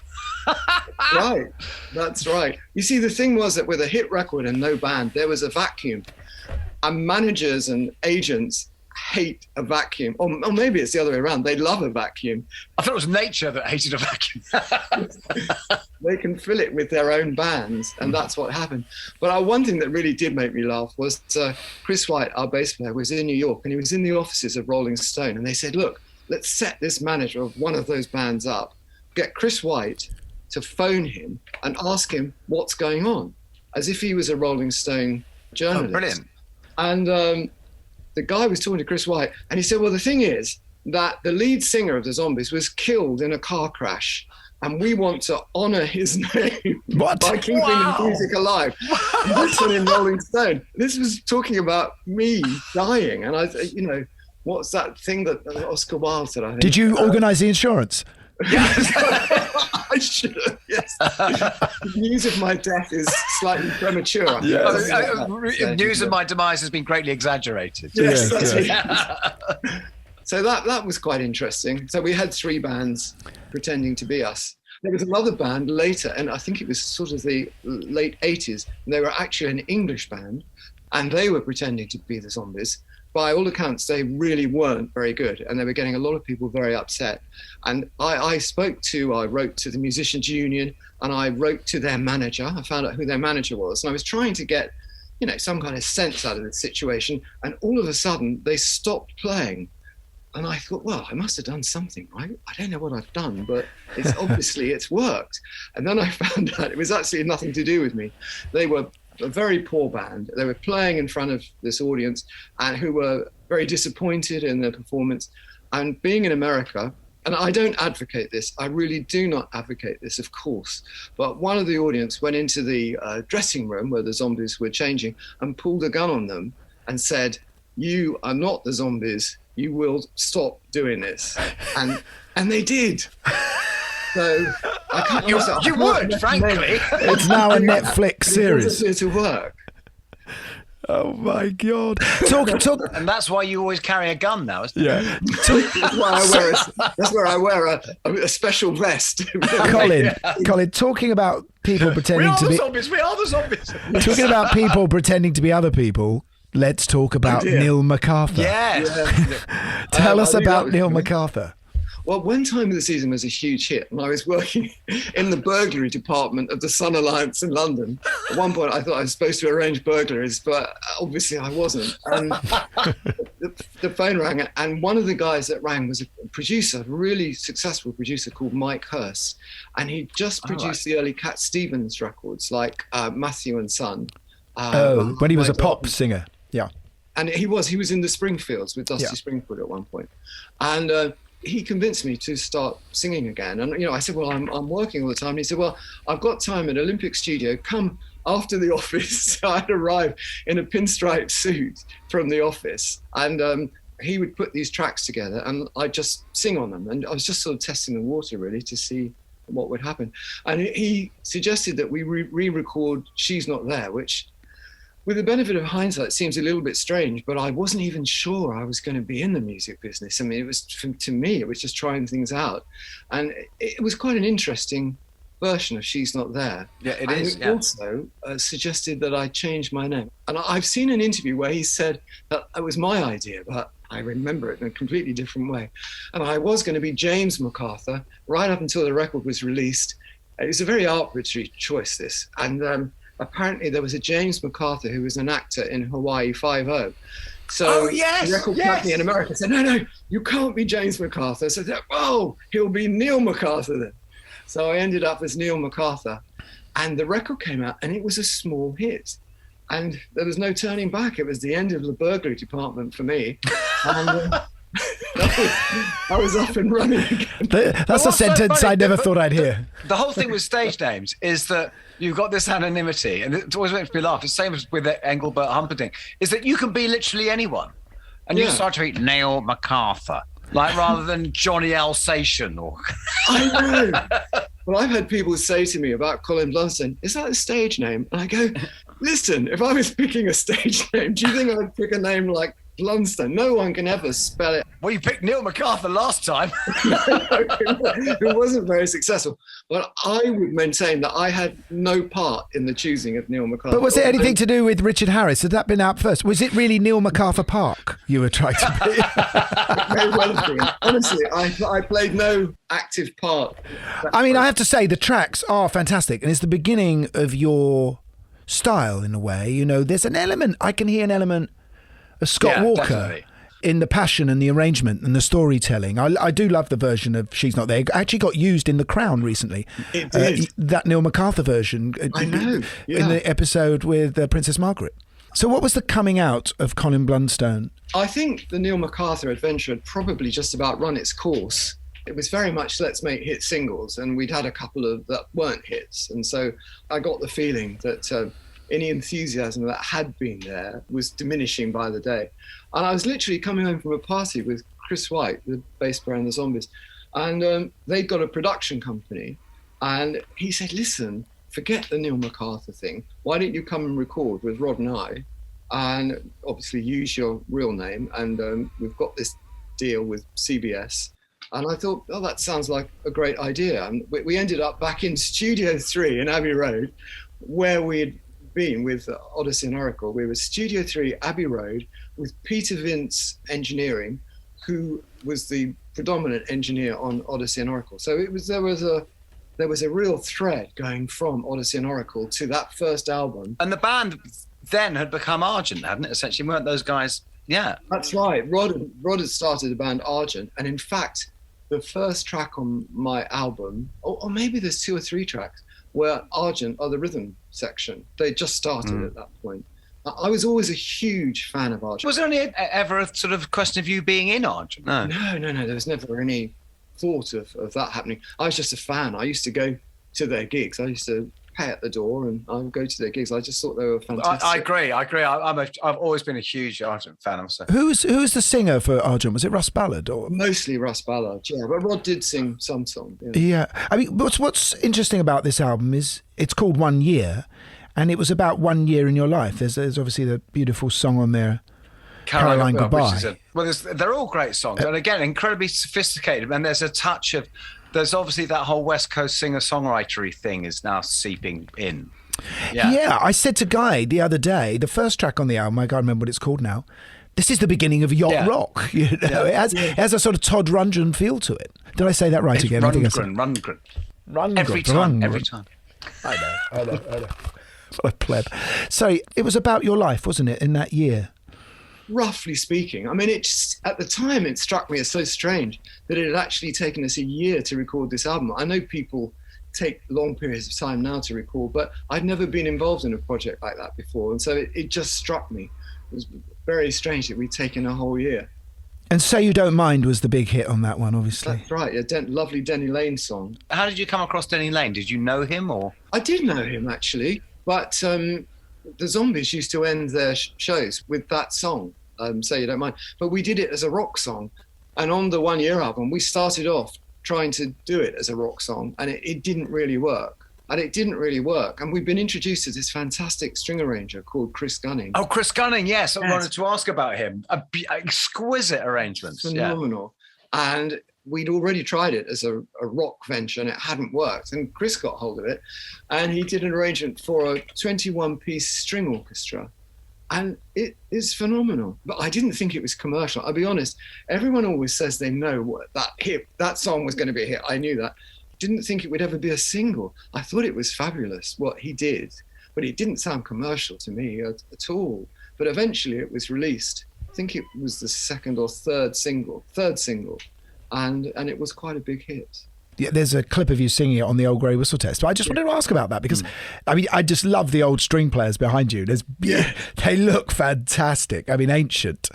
Speaker 4: Right, that's right. You see, the thing was that with a hit record and no band, there was a vacuum. And managers and agents hate a vacuum. Or maybe it's the other way around. They love a vacuum.
Speaker 2: I thought it was nature that hated a vacuum.
Speaker 4: They can fill it with their own bands, and that's what happened. But one thing that really did make me laugh was Chris White, our bass player, was in New York, and he was in the offices of Rolling Stone, and they said, look, let's set this manager of one of those bands up, get Chris White to phone him and ask him what's going on, as if he was a Rolling Stone journalist.
Speaker 2: Oh, brilliant.
Speaker 4: And the guy was talking to Chris White, and he said, well, the thing is that the lead singer of the Zombies was killed in a car crash, and we want to honour his name by keeping the music alive. This one in Rolling Stone. This was talking about me dying, and what's that thing that Oscar Wilde said? I think.
Speaker 1: Did you organise the insurance?
Speaker 4: Yes, I should have. Yes, the news of my death is slightly premature.
Speaker 2: News of my demise has been greatly exaggerated.
Speaker 4: Yes, So that was quite interesting. So we had three bands pretending to be us. There was another band later, and I think it was sort of the late 80s, and they were actually an English band, and they were pretending to be the Zombies. By all accounts, they really weren't very good, and they were getting a lot of people very upset. And I wrote to the Musicians Union, and I wrote to their manager. I found out who their manager was, and I was trying to get, some kind of sense out of the situation, and all of a sudden, they stopped playing. And I thought, well, I must have done something, right? I don't know what I've done, but it's obviously it's worked. And then I found out it was actually nothing to do with me. They were a very poor band. They were playing in front of this audience and who were very disappointed in their performance. And being in America, and I don't advocate this, I really do not advocate this, of course, but one of the audience went into the dressing room where the Zombies were changing and pulled a gun on them and said, you are not the Zombies. You will stop doing this. And they did. So I can't
Speaker 2: you would, frankly.
Speaker 1: It's now a Netflix series.
Speaker 4: It wasn't to work.
Speaker 1: Oh my God! Talk.
Speaker 2: And that's why you always carry a gun now, isn't it?
Speaker 1: Yeah.
Speaker 4: That's where I wear a special vest.
Speaker 1: Colin, talking about people pretending to be
Speaker 2: zombies. We are the zombies.
Speaker 1: Talking about people pretending to be other people. Let's talk about Neil MacArthur.
Speaker 2: Yes.
Speaker 1: Tell us about Neil MacArthur.
Speaker 4: Well, One Time of the Season was a huge hit, and I was working in the burglary department of the Sun Alliance in London. At one point, I thought I was supposed to arrange burglaries, but obviously I wasn't. And the phone rang, and one of the guys that rang was a producer, a really successful producer called Mike Hurst, and he just produced the early Cat Stevens records, like Matthew and Son.
Speaker 1: When he was a pop singer. Yeah.
Speaker 4: And he was in the Springfields with Dusty Springfield at one point. And he convinced me to start singing again. And, I said, well, I'm working all the time. And he said, well, I've got time at Olympic Studio. Come after the office. So I'd arrive in a pinstripe suit from the office. And he would put these tracks together and I'd just sing on them. And I was just sort of testing the water, really, to see what would happen. And he suggested that we re-record She's Not There, which, with the benefit of hindsight, seems a little bit strange, but I wasn't even sure I was going to be in the music business. I mean, to me, it was just trying things out. And it was quite an interesting version of She's Not There.
Speaker 2: Yeah, it
Speaker 4: and
Speaker 2: is.
Speaker 4: He also suggested that I change my name. And I've seen an interview where he said that it was my idea, but I remember it in a completely different way. And I was going to be James MacArthur right up until the record was released. It was a very arbitrary choice, this. And apparently there was a James MacArthur who was an actor in Hawaii Five-0. So the record company in America said, no, you can't be James MacArthur. So they said, oh, he'll be Neil MacArthur then. So I ended up as Neil MacArthur. And the record came out and it was a small hit. And there was no turning back. It was the end of the burglary department for me. And I was up and running again.
Speaker 1: That's a sentence I never thought I'd hear.
Speaker 2: The whole thing with stage names is that you've got this anonymity, and it always makes me laugh. It's the same as with the Engelbert Humperdinck, is that you can be literally anyone. And you start to read Neil MacArthur, like rather than Johnny Alsatian. Or
Speaker 4: I know. Well, I've had people say to me about Colin Blunstone, is that a stage name? And I go, listen, if I was picking a stage name, do you think I'd pick a name like Blunstone? No one can ever spell it.
Speaker 2: Well, you picked Neil MacArthur last time.
Speaker 4: It wasn't very successful. But I would maintain that I had no part in the choosing of Neil MacArthur.
Speaker 1: But was it anything to do with Richard Harris? Had that been out first? Was it really Neil MacArthur Park you were trying to be?
Speaker 4: It may well have been. Honestly, I played no active part.
Speaker 1: I mean, I have to say the tracks are fantastic, and it's the beginning of your style in a way. You know, there's an element, I can hear an element of Scott Walker
Speaker 2: definitely.
Speaker 1: In the passion and the arrangement and the storytelling. I do love the version of She's Not There. It actually got used in The Crown recently.
Speaker 4: It did.
Speaker 1: That Neil MacArthur version.
Speaker 4: I know.
Speaker 1: In the episode with Princess Margaret. So what was the coming out of Colin Blunstone?
Speaker 4: I think the Neil MacArthur adventure had probably just about run its course. It was very much let's make hit singles, and we'd had a couple of that weren't hits. And so I got the feeling that any enthusiasm that had been there was diminishing by the day. And I was literally coming home from a party with Chris White, the bass player in the Zombies, and they'd got a production company. And he said, listen, forget the Neil MacArthur thing. Why don't you come and record with Rod and I, and obviously use your real name? And we've got this deal with CBS. And I thought, oh, that sounds like a great idea. And we ended up back in Studio 3 in Abbey Road, where we'd been with Odessey And Oracle. We were Studio 3, Abbey Road, with Peter Vince Engineering, who was the predominant engineer on Odessey And Oracle. So there was a real thread going from Odessey And Oracle to that first album.
Speaker 2: And the band then had become Argent, hadn't it? Essentially, weren't those guys? Yeah,
Speaker 4: that's right. Rod had started the band Argent, and in fact, the first track on my album, or maybe there's 2 or 3 tracks, were Argent are the rhythm section. They just started at that point. I was always a huge fan of Argent.
Speaker 2: Was there ever a sort of question of you being in Argent? No.
Speaker 4: There was never any thought of that happening. I was just a fan. I used to go to their gigs. I used to pay at the door and I would go to their gigs. I just thought they were fantastic.
Speaker 2: I agree. I've always been a huge Argent fan also.
Speaker 1: Who was the singer for Argent? Was it Russ Ballard? Or?
Speaker 4: Mostly Russ Ballard, yeah. But Rod did sing some song.
Speaker 1: Yeah. I mean, what's interesting about this album is it's called 1 Year, and it was about 1 year in your life. There's obviously the beautiful song on there, Caroline Goodbye.
Speaker 2: They're all great songs. And again, incredibly sophisticated. And there's a touch of... There's obviously that whole West Coast singer-songwritery thing is now seeping in.
Speaker 1: Yeah, I said to Guy the other day, the first track on the album, I can't remember what it's called now, this is the beginning of yacht rock. You know? It has a sort of Todd Rundgren feel to it. Did I say that right again?
Speaker 2: Rundgren. Every time.
Speaker 1: I know. What a pleb. So it was about your life, wasn't it, in that year?
Speaker 4: Roughly speaking. I mean, at the time, it struck me as so strange that it had actually taken us a year to record this album. I know people take long periods of time now to record, but I'd never been involved in a project like that before. And so it just struck me. It was very strange that we'd taken a whole year.
Speaker 1: And Say You Don't Mind was the big hit on that one, obviously.
Speaker 4: That's right, a lovely Denny Lane song.
Speaker 2: How did you come across Denny Lane? Did you know him or?
Speaker 4: I did know him, actually. But the Zombies used to end their shows with that song. Say You Don't Mind, but we did it as a rock song, and on the 1 Year album we started off trying to do it as a rock song, and it didn't really work, and we've been introduced to this fantastic string arranger called Chris Gunning.
Speaker 2: Oh, Chris Gunning, yes. I wanted to ask about him. Exquisite arrangements.
Speaker 4: Phenomenal. And we'd already tried it as a rock venture and it hadn't worked. And Chris got hold of it and he did an arrangement for a 21-piece string orchestra. And it is phenomenal. But I didn't think it was commercial. I'll be honest, everyone always says they know what that song was going to be a hit. I knew that. Didn't think it would ever be a single. I thought it was fabulous what he did, but it didn't sound commercial to me at all. But eventually it was released. I think it was the second or third single, and it was quite a big hit.
Speaker 1: Yeah, there's a clip of you singing it on the old Grey Whistle Test. But I just wanted to ask about that because, I mean, I just love the old string players behind you. They look fantastic. I mean, ancient.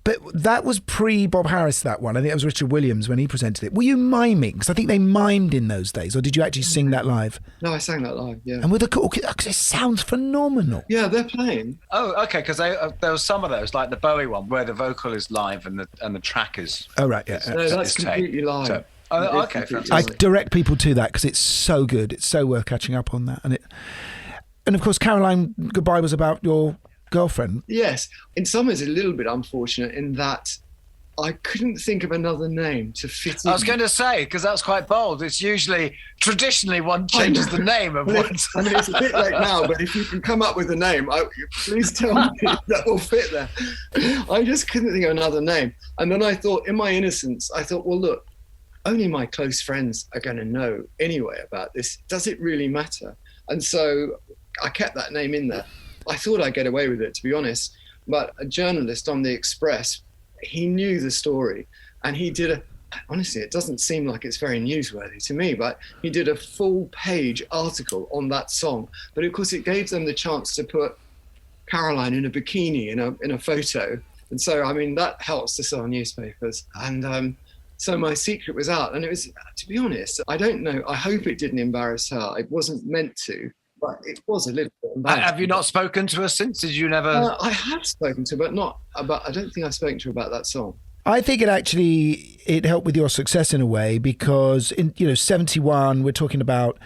Speaker 1: But that was pre-Bob Harris, that one. I think it was Richard Williams when he presented it. Were you miming? Because I think they mimed in those days. Or did you actually sing that live?
Speaker 4: No, I sang that live, yeah.
Speaker 1: And with because it sounds phenomenal.
Speaker 4: Yeah, they're playing.
Speaker 2: Oh, okay, because there was some of those, like the Bowie one, where the vocal is live and the track is...
Speaker 1: Oh, right, yeah.
Speaker 4: No, that's completely live.
Speaker 2: So, okay, fantastic.
Speaker 1: I direct people to that because it's so good. It's so worth catching up on that. And of course, Caroline Goodbye was about your girlfriend.
Speaker 4: Yes. In some ways, a little bit unfortunate in that I couldn't think of another name to fit in.
Speaker 2: I was going to say, because that's quite bold. It's usually, traditionally, one changes the name of one.
Speaker 4: I mean, it's a bit late now, but if you can come up with a name, please tell me that will fit there. I just couldn't think of another name. And then I thought, in my innocence, well, look, only my close friends are going to know anyway about this. Does it really matter? And so I kept that name in there. I thought I'd get away with it, to be honest. But a journalist on the Express, he knew the story. And he did honestly, it doesn't seem like it's very newsworthy to me, but he did a full-page article on that song. But of course, it gave them the chance to put Caroline in a bikini in a photo. And so, I mean, that helps to sell newspapers. And so my secret was out. And it was, to be honest, I don't know. I hope it didn't embarrass her. It wasn't meant to. But it was a little bit embarrassing.
Speaker 2: Have you not spoken to her since? Did you never?
Speaker 4: I have spoken to her, but not about. I don't think I've spoken to her about that song.
Speaker 1: I think it helped with your success in a way because in 71 we're talking about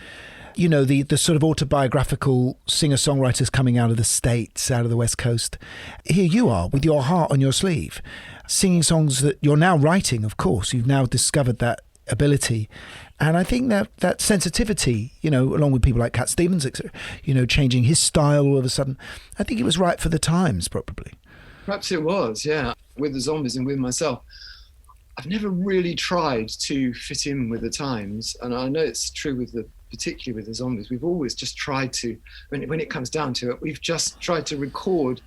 Speaker 1: the sort of autobiographical singer-songwriters coming out of the States, out of the West Coast. Here you are with your heart on your sleeve, singing songs that you're now writing. Of course, you've now discovered that ability. And I think that sensitivity, along with people like Cat Stevens, changing his style all of a sudden, I think it was right for the times, probably.
Speaker 4: Perhaps it was, yeah. With the Zombies and with myself, I've never really tried to fit in with the times. And I know it's true particularly with the Zombies. We've always just tried to, when it comes down to it, we've just tried to record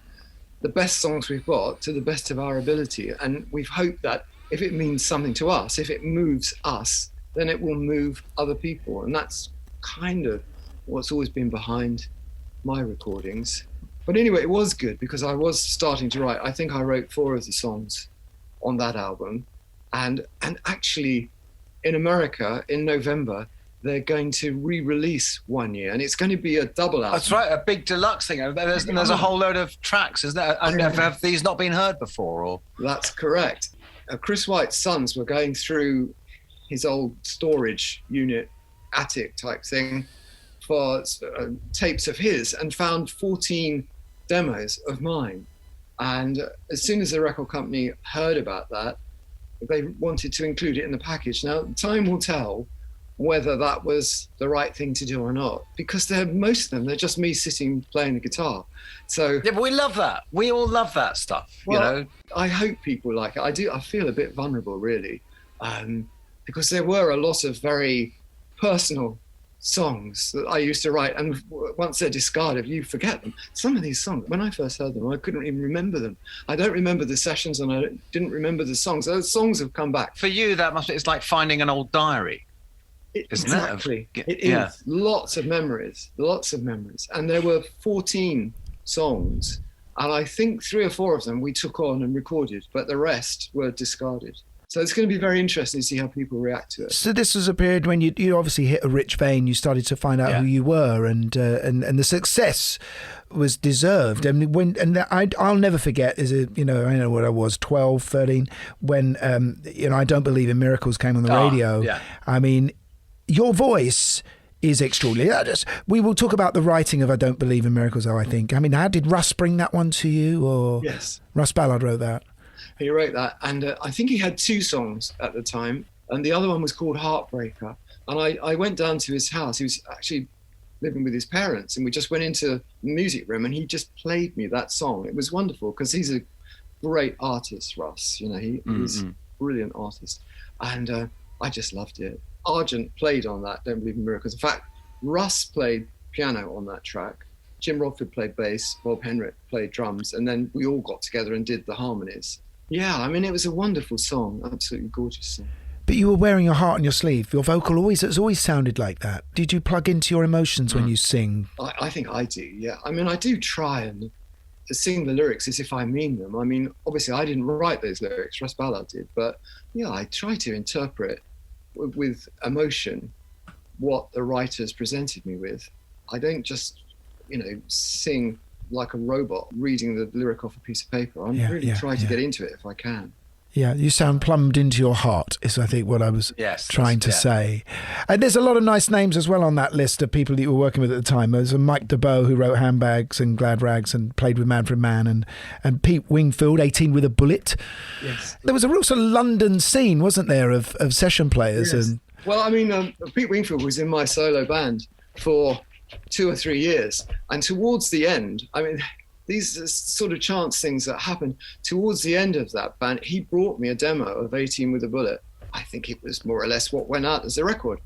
Speaker 4: the best songs we've got to the best of our ability. And we've hoped that if it means something to us, if it moves us, then it will move other people. And that's kind of what's always been behind my recordings. But anyway, it was good because I was starting to write. I think I wrote 4 of the songs on that album. And actually, in America, in November, they're going to re-release 1 year. And it's going to be a double album.
Speaker 2: That's right, a big deluxe thing. There's a whole load of tracks, isn't there? And have these not been heard before? Or
Speaker 4: That's correct. Chris White's sons were going through his old storage unit, attic type thing, for tapes of his and found 14 demos of mine. And as soon as the record company heard about that, they wanted to include it in the package. Now, time will tell whether that was the right thing to do or not, because most of them, they're just me sitting playing the guitar. So
Speaker 2: yeah, but we love that. We all love that stuff,
Speaker 4: well, I hope people like it. I do. I feel a bit vulnerable, really, because there were a lot of very personal songs that I used to write, and once they're discarded, you forget them. Some of these songs, when I first heard them, I couldn't even remember them. I don't remember the sessions, and I didn't remember the songs. Those songs have come back.
Speaker 2: For you, it's like finding an old diary.
Speaker 4: Exactly. It is. Lots of memories. And there were 14 songs, and I think 3 or 4 of them we took on and recorded, but the rest were discarded. So it's going to be very interesting to see how people react to it.
Speaker 1: So this was a period when you obviously hit a rich vein. You started to find out who you were, and the success was deserved. And I'll never forget. I don't know what I was, 12, 13, when I Don't Believe in Miracles came on the radio.
Speaker 2: Yeah.
Speaker 1: I mean, your voice is extraordinary. We will talk about the writing of I Don't Believe in Miracles, though, I think. I mean, how did Russ bring that one to you? Or
Speaker 4: yes,
Speaker 1: Russ Ballard wrote that.
Speaker 4: He wrote that. And I think he had 2 songs at the time. And the other one was called Heartbreaker. And I went down to his house. He was actually living with his parents. And we just went into the music room and he just played me that song. It was wonderful because he's a great artist, Russ. He's a brilliant artist. And I just loved it. Argent played on that, Don't Believe in Miracles. In fact, Russ played piano on that track. Jim Rodford played bass, Bob Henrik played drums, and then we all got together and did the harmonies. Yeah, it was a wonderful song, absolutely gorgeous song.
Speaker 1: But you were wearing your heart on your sleeve. Your vocal has always sounded like that. Did you plug into your emotions when you sing?
Speaker 4: I think I do, yeah. I do try and sing the lyrics as if I mean them. Obviously I didn't write those lyrics, Russ Ballard did, but yeah, I try to interpret with emotion what the writers presented me with. I don't just sing like a robot reading the lyric off a piece of paper. I'm really trying to get into it if I can.
Speaker 1: Yeah, you sound plumbed into your heart is I think what I was trying to say. And there's a lot of nice names as well on that list of people that you were working with at the time. There's a Mike DeBow who wrote Handbags and Glad Rags and played with Manfred Mann, and Pete Wingfield, 18 with a Bullet.
Speaker 4: Yes.
Speaker 1: There was a real sort of London scene, wasn't there, of session players?
Speaker 4: Yes.
Speaker 1: And
Speaker 4: well, Pete Wingfield was in my solo band for 2 or 3 years. And towards the end, these are sort of chance things that happened. Towards the end of that band, he brought me a demo of 18 with a Bullet. I think it was more or less what went out as a record.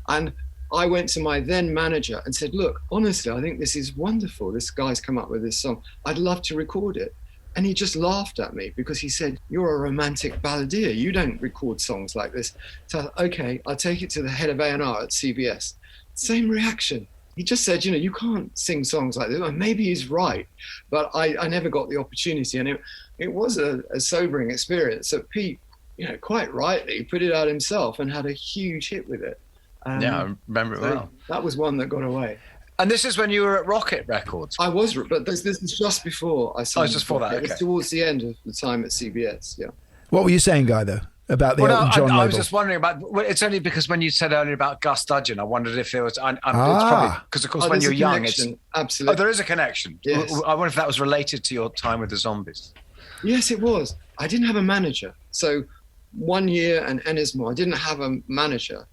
Speaker 4: And I went to my then manager and said, look, honestly, I think this is wonderful. This guy's come up with this song. I'd love to record it. And he just laughed at me because he said, you're a romantic balladeer. You don't record songs like this. So, okay, I'll take it to the head of A&R at CBS. Same reaction. He just said, you can't sing songs like this. Well, maybe he's right, but I never got the opportunity. And it was a sobering experience that Pete, quite rightly put it out himself and had a huge hit with it.
Speaker 2: I remember it well.
Speaker 4: That was one that got away.
Speaker 2: And this is when you were at Rocket Records?
Speaker 4: I was, but this is just before I signed.
Speaker 2: Oh, just before that, okay.
Speaker 4: It was towards the end of the time at CBS, yeah.
Speaker 1: What were you saying, Guy, though? About the Elton John label.
Speaker 2: I was just wondering about. It's only because when you said earlier about Gus Dudgeon, I wondered if there was. It's probably because, of course, when you're young, it's
Speaker 4: absolutely.
Speaker 2: Oh, there is a connection.
Speaker 4: Yes.
Speaker 2: I wonder if that was related to your time with the Zombies.
Speaker 4: Yes, it was. I didn't have a manager, so 1 year and Ennismore, I didn't have a manager,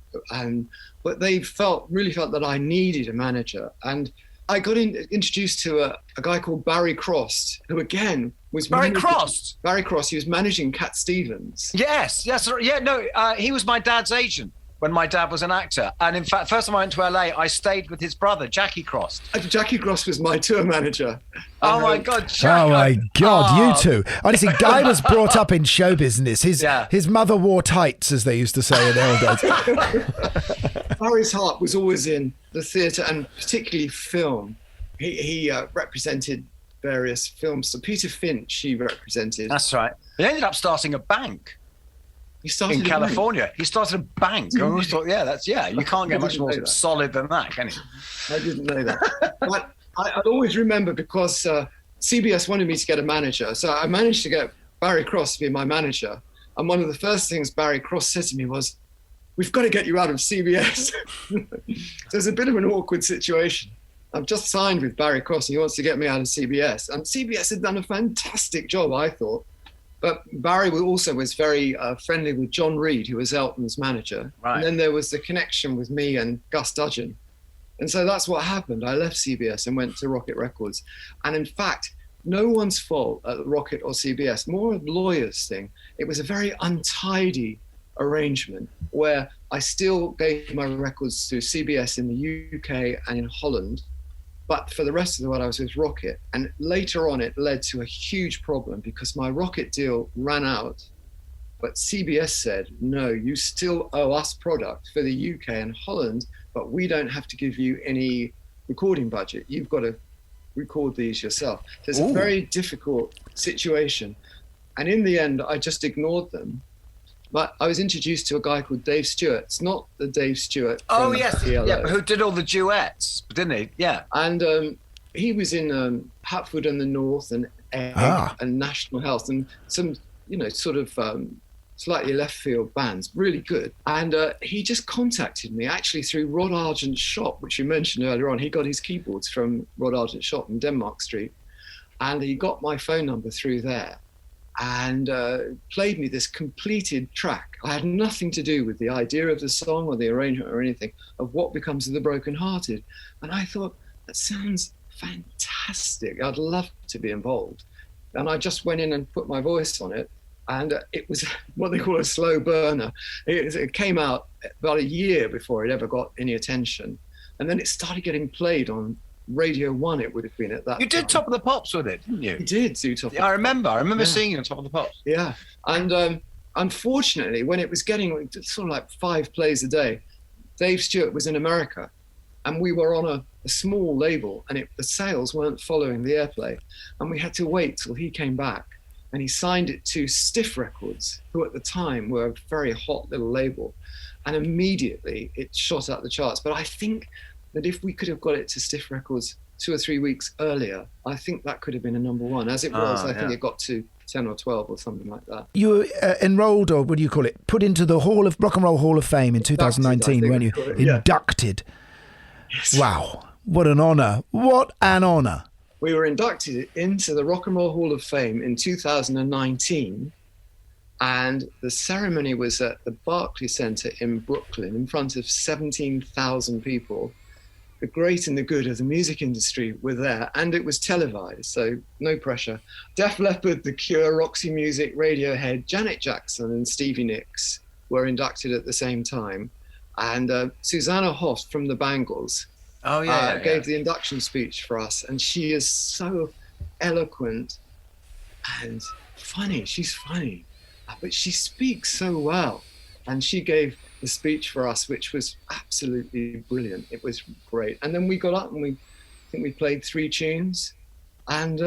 Speaker 4: but they really felt that I needed a manager, and I got introduced to a guy called Barry Cross, who again was
Speaker 2: Barry Cross.
Speaker 4: He was managing Cat Stevens.
Speaker 2: Yes, yeah. No, he was my dad's agent when my dad was an actor, and in fact, first time I went to LA, I stayed with his brother, Jackie Cross.
Speaker 4: Jackie Cross was my tour manager.
Speaker 2: Oh my God!
Speaker 1: Oh my God! You two. Honestly, Guy was brought up in show business. His mother wore tights, as they used to say in the old days.
Speaker 4: Barry's heart was always in the theatre and particularly film. He represented various films. So Peter Finch he represented.
Speaker 2: That's right. He ended up starting a bank. In California. He started a bank. I always thought, you can't get much more solid than that, can you?
Speaker 4: I didn't know that. But I'd always remember because CBS wanted me to get a manager. So I managed to get Barry Cross to be my manager. And one of the first things Barry Cross said to me was, we've got to get you out of CBS. So it's a bit of an awkward situation. I've just signed with Barry Cross and he wants to get me out of CBS. And CBS had done a fantastic job, I thought. But Barry also was very friendly with John Reed, who was Elton's manager. Right. And then there was the connection with me and Gus Dudgeon. And so that's what happened. I left CBS and went to Rocket Records. And in fact, no one's fault at Rocket or CBS, more a lawyer's thing. It was a very untidy arrangement where I still gave my records to CBS in the UK and in Holland. But for the rest of the world, I was with Rocket. And later on, it led to a huge problem because my Rocket deal ran out. But CBS said, no, you still owe us product for the UK and Holland, but we don't have to give you any recording budget. You've got to record these yourself. So it's a very difficult situation. And in the end, I just ignored them. But I was introduced to a guy called Dave Stewart. It's not the Dave Stewart from PLO.
Speaker 2: Yeah, who did all the duets, didn't he? Yeah.
Speaker 4: And he was in Hatford and the North and Egg and National Health and some, sort of slightly left field bands, really good. And he just contacted me actually through Rod Argent's shop, which you mentioned earlier on. He got his keyboards from Rod Argent's shop in Denmark Street. And he got my phone number through there. and played me this completed track. I had nothing to do with the idea of the song or the arrangement or anything of what becomes of the brokenhearted. And I thought, that sounds fantastic. I'd love to be involved. And I just went in and put my voice on it. And it was what they call a slow burner. It came out about a year before it ever got any attention. And then it started getting played on Radio 1, it would have been at that
Speaker 2: You did
Speaker 4: time.
Speaker 2: Top of the Pops with it, didn't you?
Speaker 4: You did do Top of the Pops.
Speaker 2: I remember seeing you on Top of the Pops.
Speaker 4: Yeah. And unfortunately, when it was getting sort of like 5 plays a day, Dave Stewart was in America. And we were on a small label, and the sales weren't following the airplay. And we had to wait till he came back. And he signed it to Stiff Records, who at the time were a very hot little label. And immediately it shot out the charts. But I think that if we could have got it to Stiff Records 2 or 3 weeks earlier, I think that could have been a number 1. As it was, I think it got to 10 or 12 or something like that.
Speaker 1: You were enrolled, or what do you call it, put into the Rock and Roll Hall of Fame in 2019, weren't you? Inducted. Yes. Wow. What an honour. What an honour.
Speaker 4: We were inducted into the Rock and Roll Hall of Fame in 2019, and the ceremony was at the Barclays Center in Brooklyn in front of 17,000 people. The great and the good of the music industry were there, and it was televised, so no pressure. Def Leppard, The Cure, Roxy Music, Radiohead, Janet Jackson and Stevie Nicks were inducted at the same time. And Susanna Hoff from the Bangles gave the induction speech for us, and she is so eloquent and funny. She's funny, but she speaks so well. And she gave the speech for us, which was absolutely brilliant. It was great. And then we got up and I think we played 3 tunes, and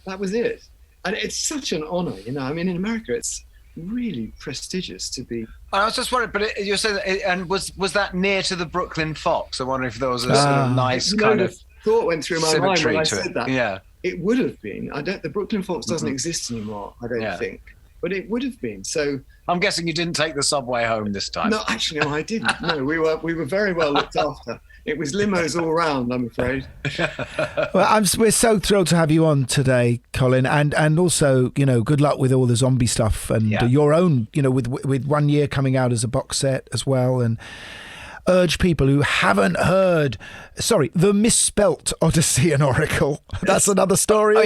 Speaker 4: that was it. And it's such an honor, you know. I mean, in America, it's really prestigious to be.
Speaker 2: I was just wondering, but you're saying that, and was that near to the Brooklyn Fox? I wonder if there was a sort of nice kind of
Speaker 4: thought went through my mind when I said that.
Speaker 2: Yeah,
Speaker 4: it would have been. The Brooklyn Fox doesn't exist anymore, I don't think, but it would have been. So
Speaker 2: I'm guessing you didn't take the subway home this time.
Speaker 4: No, actually, no, I didn't. No, we were very well looked after. It was limos all round, I'm afraid.
Speaker 1: Well, we're so thrilled to have you on today, Colin, and also, you know, good luck with all the zombie stuff and your own, you know, with 1 year coming out as a box set as well, and urge people who haven't heard, the misspelt Odessey and Oracle. That's another story.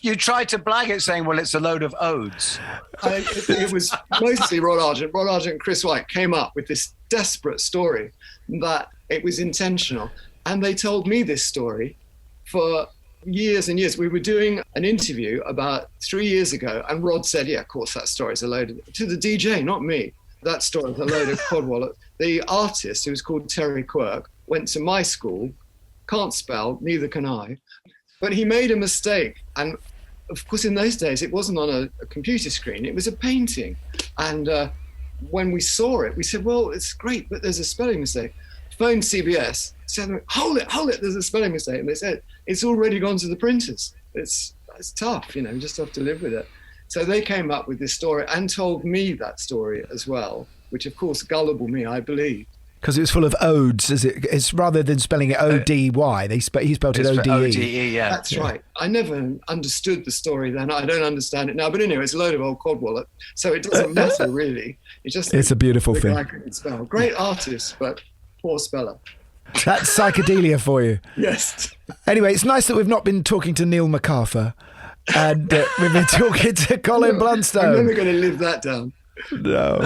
Speaker 2: You tried to blag it saying, well, it's a load of odes.
Speaker 4: It was mostly Rod Argent. Rod Argent and Chris White came up with this desperate story that it was intentional. And they told me this story for years and years. We were doing an interview about 3 years ago, and Rod said, yeah, of course, that story's a load of, to the DJ, not me. That story's a load of codwallop. The artist, who was called Terry Quirk, went to my school, can't spell, neither can I, but he made a mistake. And of course, in those days, it wasn't on a computer screen, it was a painting. And when we saw it, we said, well, it's great, but there's a spelling mistake. Phoned CBS, said, hold it, there's a spelling mistake. And they said, it's already gone to the printers. It's tough, you know, you just have to live with it. So they came up with this story and told me that story as well, which of course, gullible me, I believed.
Speaker 1: Because it was full of odes, is it? It's rather than spelling it O-D-Y, he spelled it O-D-E.
Speaker 2: O-D-E, yeah.
Speaker 4: That's right. I never understood the story then. I don't understand it now. But anyway, it's a load of old codwallop. So it doesn't matter, really. It's
Speaker 1: a beautiful thing.
Speaker 4: I couldn't spell. Great artist, but poor speller.
Speaker 1: That's psychedelia for you.
Speaker 4: Yes.
Speaker 1: Anyway, it's nice that we've not been talking to Neil MacArthur. And we've been talking to Colin Blunstone.
Speaker 4: I'm never going to live that down.
Speaker 1: No.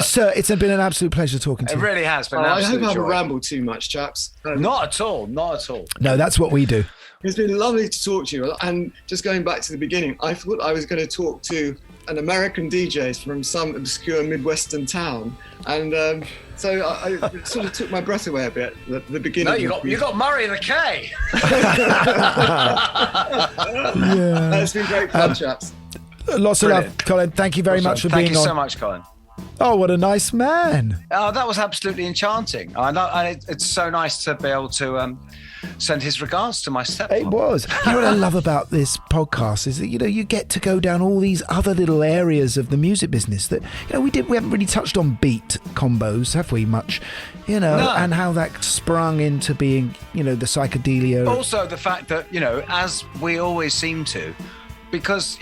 Speaker 1: Sir, it's been an absolute pleasure talking to you.
Speaker 2: It really has been
Speaker 4: I hope I haven't rambled too much, chaps.
Speaker 2: Not at all.
Speaker 1: No, that's what we do.
Speaker 4: It's been lovely to talk to you. And just going back to the beginning, I thought I was going to talk to an American DJ from some obscure Midwestern town. And so I sort of took my breath away a bit at the beginning.
Speaker 2: No, you got Murray the K.
Speaker 4: It's been great fun, chaps.
Speaker 1: Lots of love, Colin. Thank you very much for being on.
Speaker 2: Thank you so much, Colin.
Speaker 1: Oh, what a nice man.
Speaker 2: Oh, that was absolutely enchanting. It's so nice to be able to send his regards to my stepmom.
Speaker 1: It was. You know what I love about this podcast is that, you know, you get to go down all these other little areas of the music business that, you know, we haven't really touched on beat combos, have we, much? You know, no. And how that sprung into being, you know, the psychedelia.
Speaker 2: Also the fact that, you know, as we always seem to, because,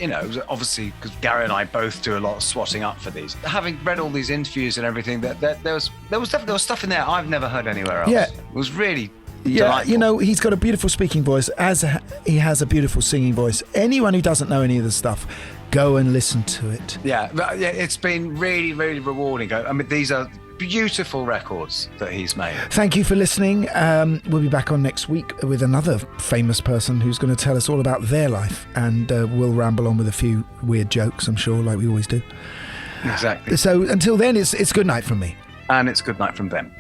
Speaker 2: obviously, because Gary and I both do a lot of swatting up for these. Having read all these interviews and everything, that there was stuff in there I've never heard anywhere else.
Speaker 1: Yeah.
Speaker 2: It was really
Speaker 1: delightful. He's got a beautiful speaking voice, as he has a beautiful singing voice. Anyone who doesn't know any of the stuff, go and listen to it.
Speaker 2: Yeah, it's been really, really rewarding. I mean, these are beautiful records that he's made.
Speaker 1: Thank you for listening. We'll be back on next week with another famous person who's going to tell us all about their life, and we'll ramble on with a few weird jokes, I'm sure, like we always do.
Speaker 2: Exactly.
Speaker 1: So until then, it's good night from me.
Speaker 2: And it's good night from them.